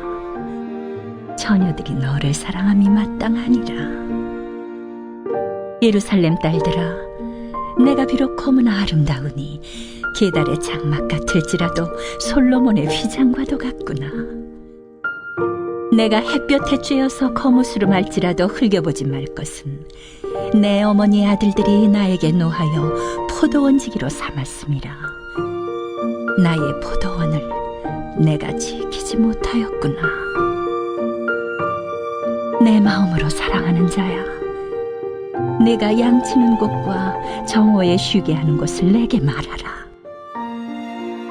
처녀들이 너를 사랑함이 마땅하니라. 예루살렘 딸들아, 내가 비록 검으나 아름다우니 게달의 장막 같을지라도 솔로몬의 휘장과도 같구나. 내가 햇볕에 쬐어서 거무스름할지라도 흘겨보지 말 것은 내 어머니의 아들들이 나에게 노하여 포도원지기로 삼았음이라. 나의 포도원을 내가 지키지 못하였구나. 내 마음으로 사랑하는 자야, 내가 양치는 곳과 정오에 쉬게 하는 곳을 내게 말하라.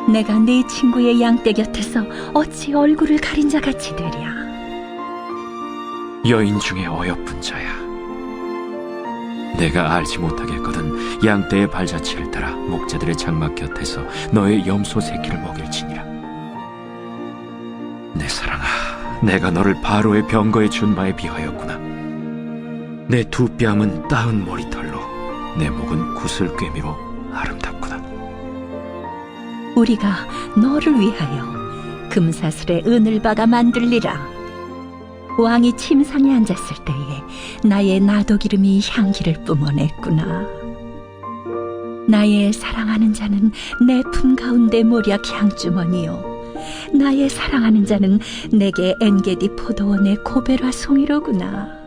내가 네 친구의 양떼 곁에서 어찌 얼굴을 가린 자 같이 되랴. 여인 중에 어여쁜 자야, 내가 알지 못하겠거든 양떼의 발자취를 따라 목자들의 장막 곁에서 너의 염소 새끼를 먹일지니라. 내 사랑아, 내가 너를 바로의 병거의 준마에 비하였구나. 내 두 뺨은 따은 머리털로 내 목은 구슬꿰미로 아름답구나. 우리가 너를 위하여 금사슬에 은을 박아 만들리라. 왕이 침상에 앉았을 때에 나의 나도기름이 향기를 뿜어냈구나. 나의 사랑하는 자는 내 품 가운데 모략 향주머니요, 나의 사랑하는 자는 내게 엔게디 포도원의 고베라 송이로구나.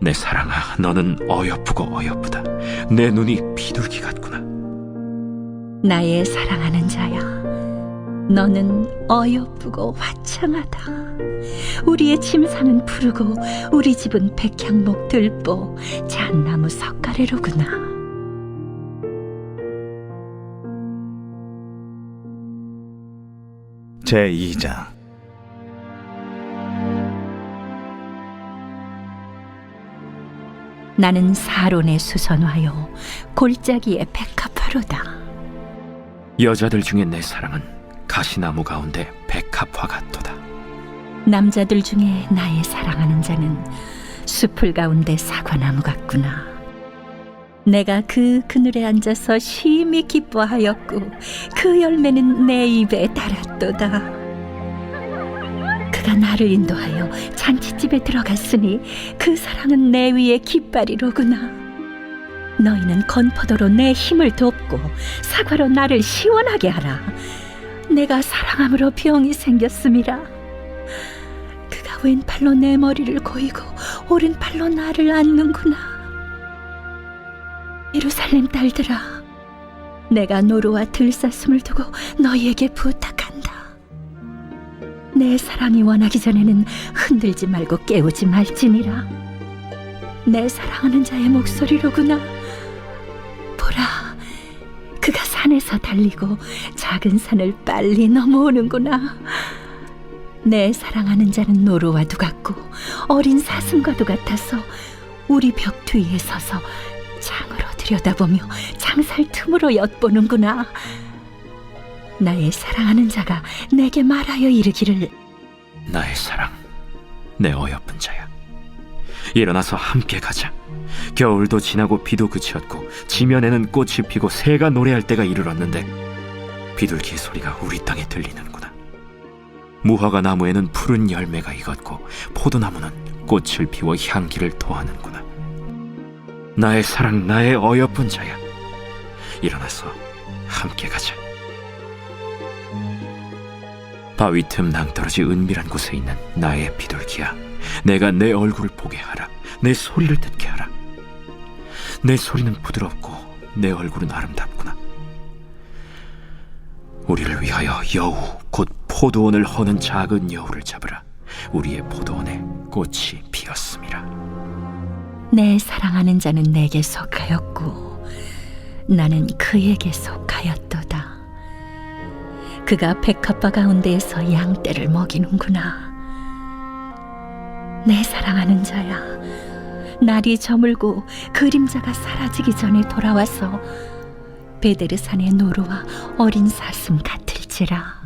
내 사랑아, 너는 어여쁘고 어여쁘다. 내 눈이 비둘기 같구나. 나의 사랑하는 자야, 너는 어여쁘고 화창하다. 우리의 침상은 푸르고 우리 집은 백향목 들보 잣나무 석가래로구나. 제2장. 나는 사론의 수선화요 골짜기의 백합화로다. 여자들 중에 내 사랑은 가시나무 가운데 백합화 같도다. 남자들 중에 나의 사랑하는 자는 숲을 가운데 사과나무 같구나. 내가 그 그늘에 앉아서 심히 기뻐하였고 그 열매는 내 입에 달았도다. 그가 나를 인도하여 잔치집에 들어갔으니 그 사랑은 내 위에 깃발이로구나. 너희는 건포도로 내 힘을 돕고 사과로 나를 시원하게 하라. 내가 사랑함으로 병이 생겼음이라. 그가 왼팔로 내 머리를 고이고 오른팔로 나를 안는구나. 예루살렘 딸들아, 내가 노루와 들사슴을 두고 너희에게 부탁한다. 내 사랑이 원하기 전에는 흔들지 말고 깨우지 말지니라. 내 사랑하는 자의 목소리로구나. 보라, 그가 산에서 달리고 작은 산을 빨리 넘어오는구나. 내 사랑하는 자는 노루와도 같고 어린 사슴과도 같아서 우리 벽 뒤에 서서 창으로 들여다보며 창살 틈으로 엿보는구나. 나의 사랑하는 자가 내게 말하여 이르기를, 나의 사랑, 내 어여쁜 자야, 일어나서 함께 가자. 겨울도 지나고 비도 그쳤고 지면에는 꽃이 피고 새가 노래할 때가 이르렀는데 비둘기 소리가 우리 땅에 들리는구나. 무화과 나무에는 푸른 열매가 익었고 포도나무는 꽃을 피워 향기를 토하는구나. 나의 사랑, 나의 어여쁜 자야, 일어나서 함께 가자. 바위 틈 낭떠러지 은밀한 곳에 있는 나의 비둘기야, 내가 내 얼굴을 보게 하라. 내 소리를 듣게 하라. 내 소리는 부드럽고 내 얼굴은 아름답구나. 우리를 위하여 여우 곧 포도원을 허는 작은 여우를 잡으라. 우리의 포도원에 꽃이 피었음이라. 내 사랑하는 자는 내게 속하였고 나는 그에게 속하였도다. 그가 백합화 가운데에서 양떼를 먹이는구나. 내 사랑하는 자야, 날이 저물고 그림자가 사라지기 전에 돌아와서 베데르산의 노루와 어린 사슴 같을지라.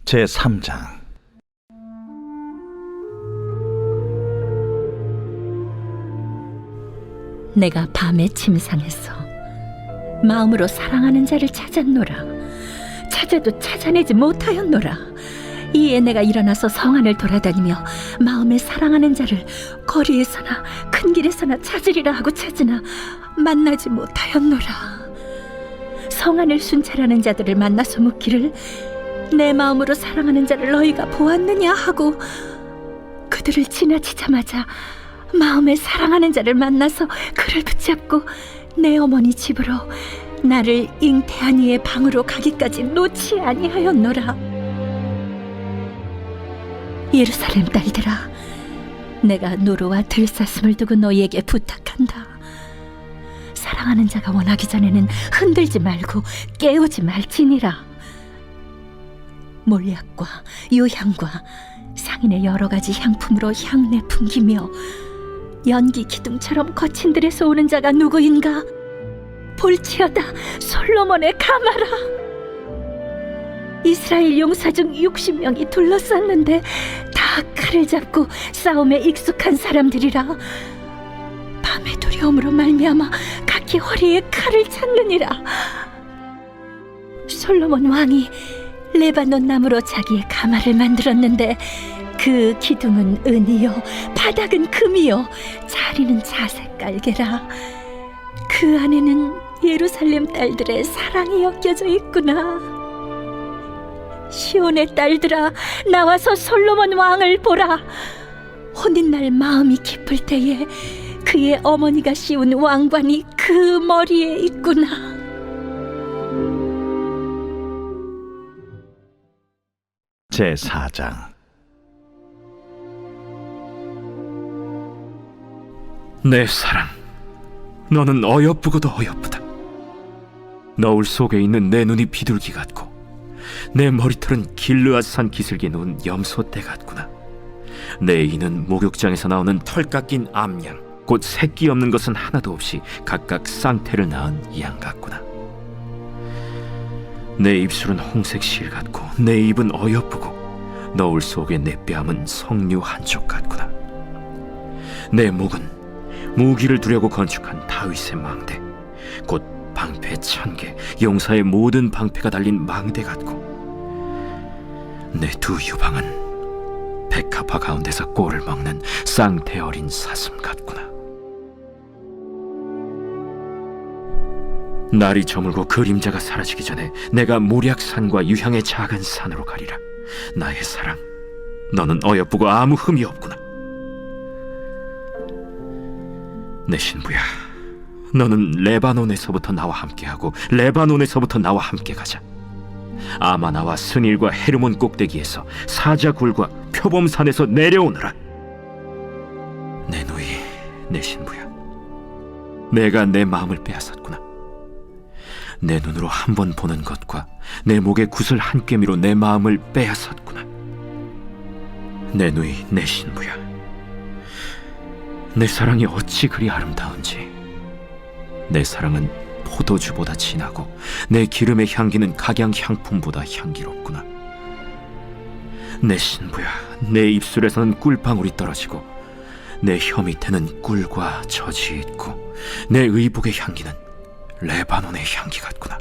제3장. 내가 밤에 침상에서 마음으로 사랑하는 자를 찾았노라. 찾아도 찾아내지 못하였노라. 이에 내가 일어나서 성 안을 돌아다니며 마음에 사랑하는 자를 거리에서나 큰 길에서나 찾으리라 하고 찾으나 만나지 못하였노라. 성 안을 순찰하는 자들을 만나서 묻기를, 내 마음으로 사랑하는 자를 너희가 보았느냐 하고 그들을 지나치자마자 마음에 사랑하는 자를 만나서 그를 붙잡고 내 어머니 집으로 나를 잉태한 이의 방으로 가기까지 놓지 아니하였노라. 예루살렘 딸들아, 내가 노루와 들사슴을 두고 너희에게 부탁한다. 사랑하는 자가 원하기 전에는 흔들지 말고 깨우지 말지니라. 몰약과 유향과 상인의 여러 가지 향품으로 향내 풍기며 연기 기둥처럼 거친 들에서 오는 자가 누구인가? 볼지어다, 솔로몬의 가마라. 이스라엘 용사 중 60명이 둘러쌌는데 다 칼을 잡고 싸움에 익숙한 사람들이라. 밤의 두려움으로 말미암아 각기 허리에 칼을 찾느니라. 솔로몬 왕이 레바논 나무로 자기의 가마를 만들었는데 그 기둥은 은이요 바닥은 금이요 자리는 자색 깔개라. 그 안에는 예루살렘 딸들의 사랑이 엮여져 있구나. 시온의 딸들아, 나와서 솔로몬 왕을 보라. 혼인날 마음이 깊을 때에 그의 어머니가 씌운 왕관이 그 머리에 있구나. 제4장. 내 사랑, 너는 어여쁘고도 어여쁘다. 너울 속에 있는 내 눈이 비둘기 같고 내 머리털은 길르앗산 기슭에 놓은 염소떼 같구나. 내 이는 목욕장에서 나오는 털 깎인 암양, 곧 새끼 없는 것은 하나도 없이 각각 쌍태를 낳은 양 같구나. 내 입술은 홍색 실 같고 내 입은 어여쁘고 너울 속에 내 뺨은 석류 한쪽 같구나. 내 목은 무기를 두려고 건축한 다윗의 망대, 곧 방패 1000개, 용사의 모든 방패가 달린 망대 같고, 내 두 유방은 백합화 가운데서 꼴을 먹는 쌍태 어린 사슴 같구나. 날이 저물고 그림자가 사라지기 전에 내가 모략산과 유향의 작은 산으로 가리라. 나의 사랑, 너는 어여쁘고 아무 흠이 없구나. 내 신부야, 너는 레바논에서부터 나와 함께하고 레바논에서부터 나와 함께 가자. 아마나와 스닐과 헤르몬 꼭대기에서 사자굴과 표범산에서 내려오너라. 내 누이, 내 신부야, 내가 내 마음을 빼앗았구나. 내 눈으로 한 번 보는 것과 내 목의 구슬 한 꿰미로 내 마음을 빼앗았구나. 내 누이, 내 신부야, 내 사랑이 어찌 그리 아름다운지. 내 사랑은 포도주보다 진하고 내 기름의 향기는 각양 향품보다 향기롭구나. 내 신부야, 내 입술에서는 꿀방울이 떨어지고 내 혀 밑에는 꿀과 젖이 있고 내 의복의 향기는 레바논의 향기 같구나.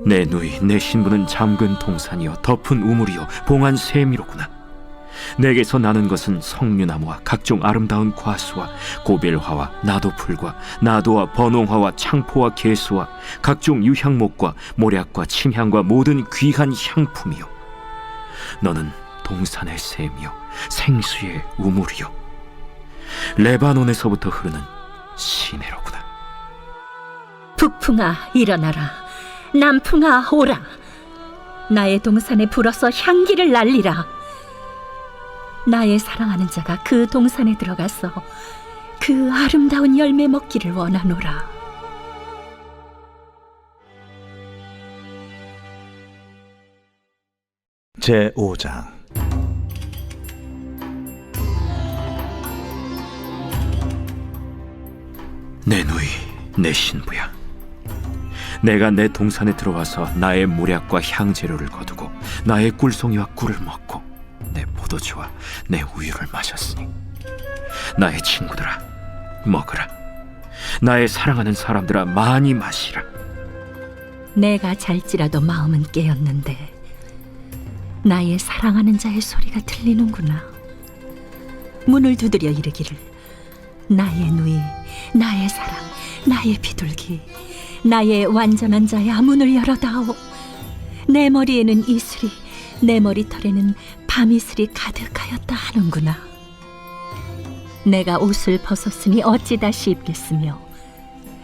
내 누이, 내 신부는 잠근 동산이요 덮은 우물이요 봉한 샘이로구나. 내게서 나는 것은 석류나무와 각종 아름다운 과수와 고벨화와 나도풀과 나도와 번홍화와 창포와 개수와 각종 유향목과 모략과 침향과 모든 귀한 향품이요, 너는 동산의 샘이요 생수의 우물이요 레바논에서부터 흐르는 시내로구나. 북풍아 일어나라. 남풍아 오라. 나의 동산에 불어서 향기를 날리라. 나의 사랑하는 자가 그 동산에 들어가서 그 아름다운 열매 먹기를 원하노라. 제5장. 내 누이, 내 신부야, 내가 내 동산에 들어와서 나의 모략과 향재료를 거두고 나의 꿀송이와 꿀을 먹고 내 포도주와 내 우유를 마셨으니, 나의 친구들아 먹으라. 나의 사랑하는 사람들아 많이 마시라. 내가 잘지라도 마음은 깨었는데 나의 사랑하는 자의 소리가 들리는구나. 문을 두드려 이르기를, 나의 누이, 나의 사랑, 나의 비둘기, 나의 완전한 자야, 문을 열어다오. 내 머리에는 이슬이, 내 머리털에는 밤이슬이 가득하였다 하는구나. 내가 옷을 벗었으니 어찌 다시 입겠으며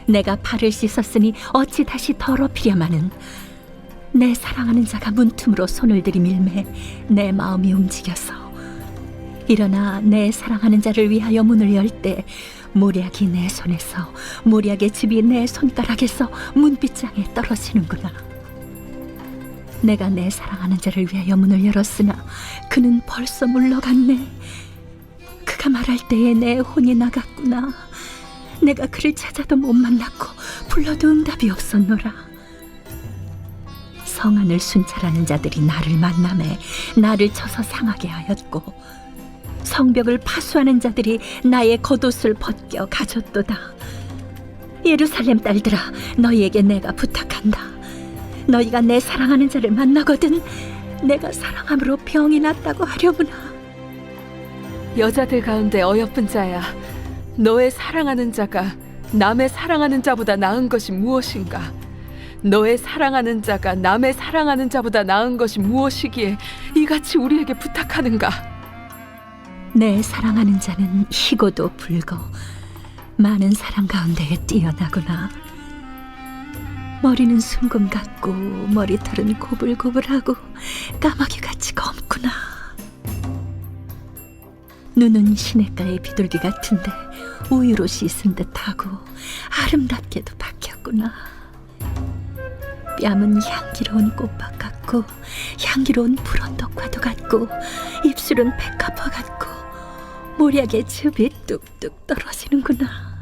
내가 발을 씻었으니 어찌 다시 더럽히려마는, 내 사랑하는 자가 문틈으로 손을 들이밀매 내 마음이 움직여서 일어나 내 사랑하는 자를 위하여 문을 열 때 모략이 내 손에서, 모략의 즙이 내 손가락에서 문빗장에 떨어지는구나. 내가 내 사랑하는 자를 위하여 문을 열었으나 그는 벌써 물러갔네. 그가 말할 때에 내 혼이 나갔구나. 내가 그를 찾아도 못 만났고 불러도 응답이 없었노라. 성안을 순찰하는 자들이 나를 만나매 나를 쳐서 상하게 하였고, 성벽을 파수하는 자들이 나의 겉옷을 벗겨 가졌도다. 예루살렘 딸들아, 너희에게 내가 부탁한다. 너희가 내 사랑하는 자를 만나거든 내가 사랑함으로 병이 낫다고 하려무나. 여자들 가운데 어여쁜 자야, 너의 사랑하는 자가 남의 사랑하는 자보다 나은 것이 무엇인가? 너의 사랑하는 자가 남의 사랑하는 자보다 나은 것이 무엇이기에 이같이 우리에게 부탁하는가? 내 사랑하는 자는 희고도 불고 많은 사람 가운데에 뛰어나구나. 머리는 순금 같고 머리털은 고불고불하고 까마귀같이 검구나. 눈은 시냇가의 비둘기 같은데 우유로 씻은 듯하고 아름답게도 박혔구나. 뺨은 향기로운 꽃밭 같고 향기로운 불언덕과도 같고 입술은 백합화 같고 모략의 즙이 뚝뚝 떨어지는구나.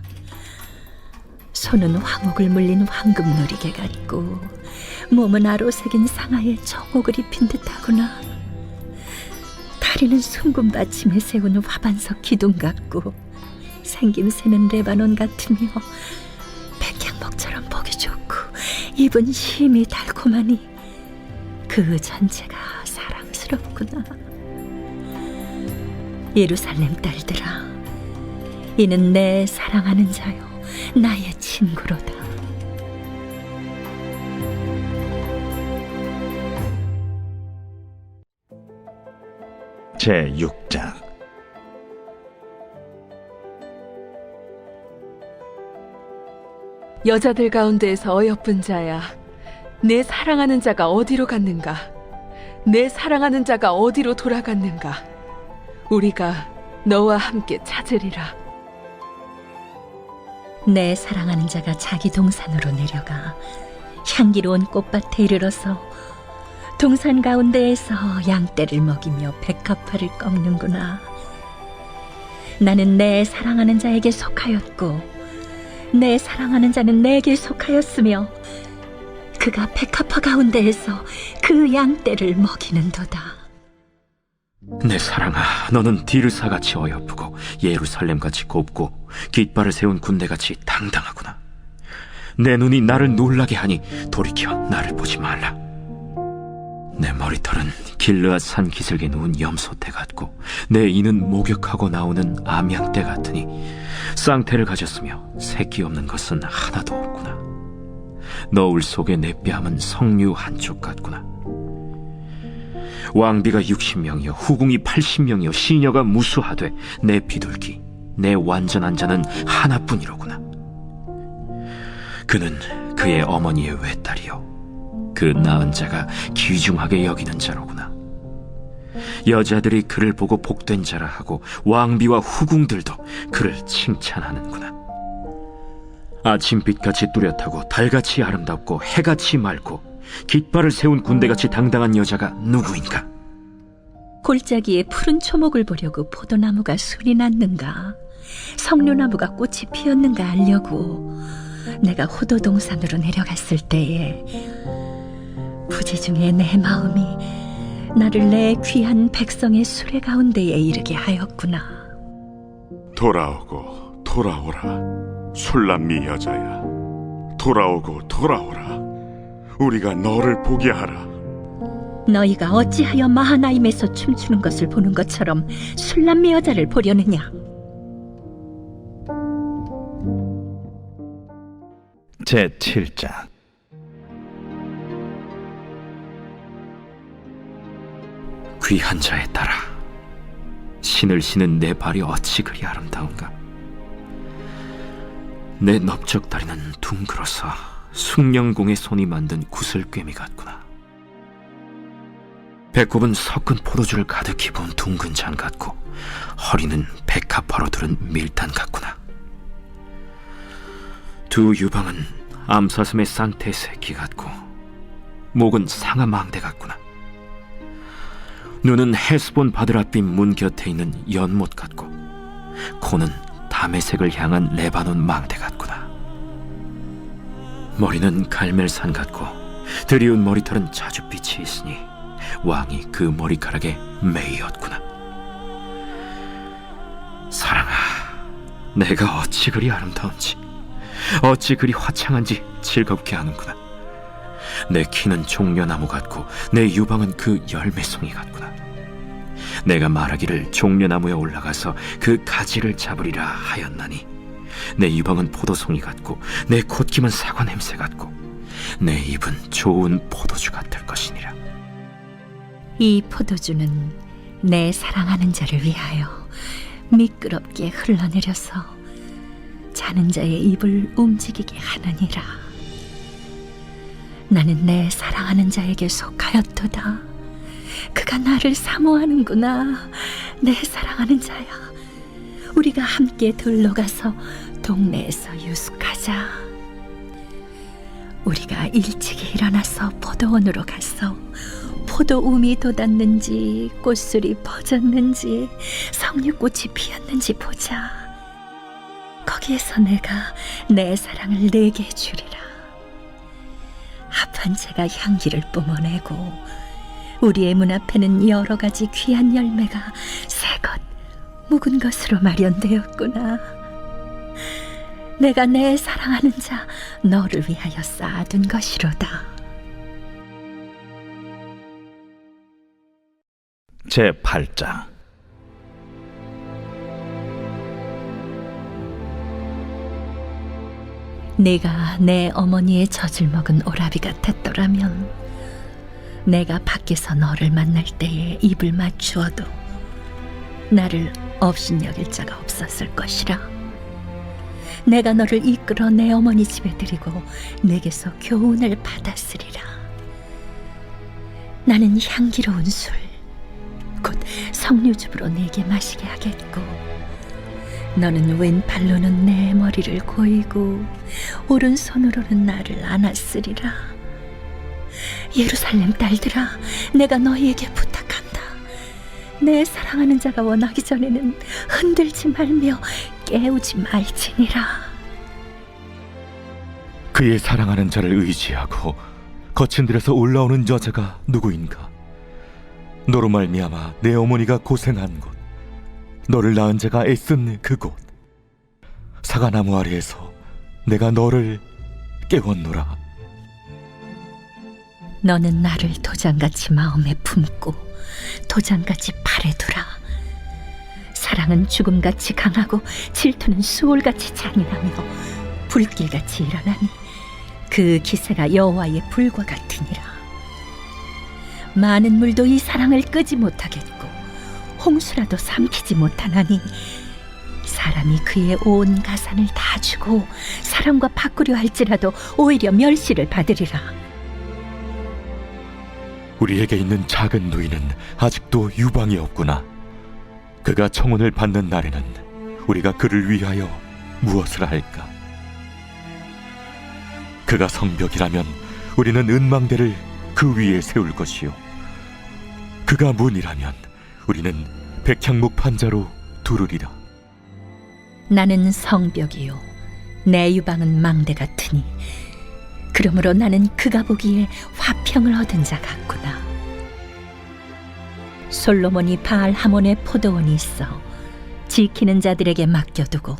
손은 황옥을 물린 황금 누리개 같고 몸은 아로 새긴 상아의 정옥을 입힌 듯하구나. 다리는 순금 받침에 세운 화반석 기둥 같고 생김새는 레바논 같으며 백향목처럼 보기 좋고 입은 심이 달콤하니 그 전체가 사랑스럽구나. 예루살렘 딸들아, 이는 내 사랑하는 자요 나의 친구로다. 제6장. 여자들 가운데에서 어여쁜 자야, 내 사랑하는 자가 어디로 갔는가? 내 사랑하는 자가 어디로 돌아갔는가? 우리가 너와 함께 찾으리라. 내 사랑하는 자가 자기 동산으로 내려가 향기로운 꽃밭에 이르러서 동산 가운데에서 양떼를 먹이며 백합화를 꺾는구나. 나는 내 사랑하는 자에게 속하였고 내 사랑하는 자는 내게 속하였으며 그가 백합화 가운데에서 그 양떼를 먹이는도다. 내 사랑아, 너는 디르사같이 어여쁘고 예루살렘같이 곱고 깃발을 세운 군대같이 당당하구나. 내 눈이 나를 놀라게 하니 돌이켜 나를 보지 말라. 내 머리털은 길르앗 산 기슭에 누운 염소떼 같고 내 이는 목욕하고 나오는 암양떼 같으니 쌍태를 가졌으며 새끼 없는 것은 하나도 없구나. 너울 속에 내 뺨은 석류 한쪽 같구나. 왕비가 60명이요 후궁이 80명이요 시녀가 무수하되 내 비둘기 내 완전한 자는 하나뿐이로구나. 그는 그의 어머니의 외딸이요 그 낳은 자가 귀중하게 여기는 자로구나. 여자들이 그를 보고 복된 자라 하고 왕비와 후궁들도 그를 칭찬하는구나. 아침빛같이 뚜렷하고 달같이 아름답고 해같이 맑고 깃발을 세운 군대같이 당당한 여자가 누구인가? 골짜기에 푸른 초목을 보려고 포도나무가 순이 났는가? 석류나무가 꽃이 피었는가 알려고 내가 호도동산으로 내려갔을 때에 부재 중에 내 마음이 나를 내 귀한 백성의 수레 가운데에 이르게 하였구나. 돌아오고 돌아오라 술람미 여자야, 돌아오고 돌아오라 우리가 너를 보게 하라. 너희가 어찌하여 마하나임에서 춤추는 것을 보는 것처럼 술람미 여자를 보려느냐? 제7장. 귀한 자에 따라 신을 신은 내 발이 어찌 그리 아름다운가. 내 넓적다리는 둥그러서 숭령공의 손이 만든 구슬꿰미 같구나. 배꼽은 섞은 포도주를 가득히 부은 둥근 잔 같고 허리는 백합화로 두른 밀단 같구나. 두 유방은 암사슴의 쌍태 새끼 같고 목은 상아 망대 같구나. 눈은 헤스본 바드랏빛 문 곁에 있는 연못 같고 코는 다메색을 향한 레바논 망대 같구나. 머리는 갈멜산 같고 드리운 머리털은 자줏빛이 있으니 왕이 그 머리카락에 매이었구나. 사랑아, 내가 어찌 그리 아름다운지 어찌 그리 화창한지 즐겁게 하는구나. 내 키는 종려나무 같고 내 유방은 그 열매송이 같구나. 내가 말하기를 종려나무에 올라가서 그 가지를 잡으리라 하였나니 내 유방은 포도송이 같고 내 콧김은 사과 냄새 같고 내 입은 좋은 포도주 같을 것이니라. 이 포도주는 내 사랑하는 자를 위하여 미끄럽게 흘러내려서 자는 자의 입을 움직이게 하느니라. 나는 내 사랑하는 자에게 속하였도다. 그가 나를 사모하는구나. 내 사랑하는 자야, 우리가 함께 들러 가서 동네에서 유숙하자. 우리가 일찍이 일어나서 포도원으로 가서 포도움이 돋았는지 꽃술이 퍼졌는지 석류꽃이 피었는지 보자. 거기에서 내가 내 사랑을 내게 주리라. 합한 채가 향기를 뿜어내고 우리의 문 앞에는 여러 가지 귀한 열매가 새것 묵은 것으로 마련되었구나. 내가 내 사랑하는 자 너를 위하여 쌓아둔 것이로다. 제8장. 내가 내 어머니의 젖을 먹은 오라비 같았더라면 내가 밖에서 너를 만날 때에 입을 맞추어도 나를 업신여길 자가 없었을 것이라. 내가 너를 이끌어 내 어머니 집에 들이고 내게서 교훈을 받았으리라. 나는 향기로운 술 곧 석류즙으로 내게 마시게 하겠고 너는 왼팔로는 내 머리를 고이고 오른손으로는 나를 안았으리라. 예루살렘 딸들아, 내가 너희에게 부탁한다. 내 사랑하는 자가 원하기 전에는 흔들지 말며 깨우지 말지니라. 그의 사랑하는 자를 의지하고 거친 들에서 올라오는 여자가 누구인가? 너로 말미암아 내 어머니가 고생한 곳, 너를 낳은 자가 애쓴 그곳, 사과나무 아래에서 내가 너를 깨웠노라. 너는 나를 도장같이 마음에 품고 도장같이 팔에 두라. 사랑은 죽음같이 강하고 질투는 수월같이 잔인하며 불길같이 일어나니 그 기세가 여호와의 불과 같으니라. 많은 물도 이 사랑을 끄지 못하겠고 홍수라도 삼키지 못하나니 사람이 그의 온 가산을 다 주고 사람과 바꾸려 할지라도 오히려 멸시를 받으리라. 우리에게 있는 작은 누이는 아직도 유방이 없구나. 그가 청혼을 받는 날에는 우리가 그를 위하여 무엇을 할까? 그가 성벽이라면 우리는 은망대를 그 위에 세울 것이요, 그가 문이라면 우리는 백향목 판자로 두르리라. 나는 성벽이요 내 유방은 망대 같으니 그러므로 나는 그가 보기에 화평을 얻은 자 같구나. 솔로몬이 바알 하몬의 포도원이 있어 지키는 자들에게 맡겨두고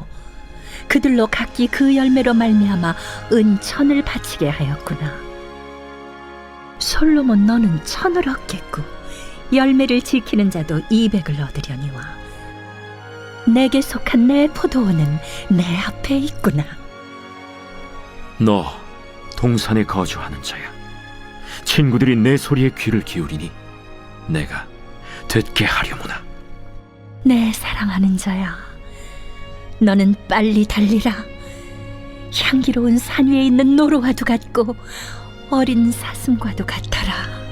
그들로 각기 그 열매로 말미암아 은천을 바치게 하였구나. 솔로몬 너는 1000을 얻겠고 열매를 지키는 자도 200을 얻으려니와 내게 속한 내 포도원은 내 앞에 있구나. 너 동산에 거주하는 자야. 친구들이 내 소리에 귀를 기울이니 내가 듣게 하려무나. 내 사랑하는 자야, 너는 빨리 달리라. 향기로운 산 위에 있는 노루와도 같고 어린 사슴과도 같아라.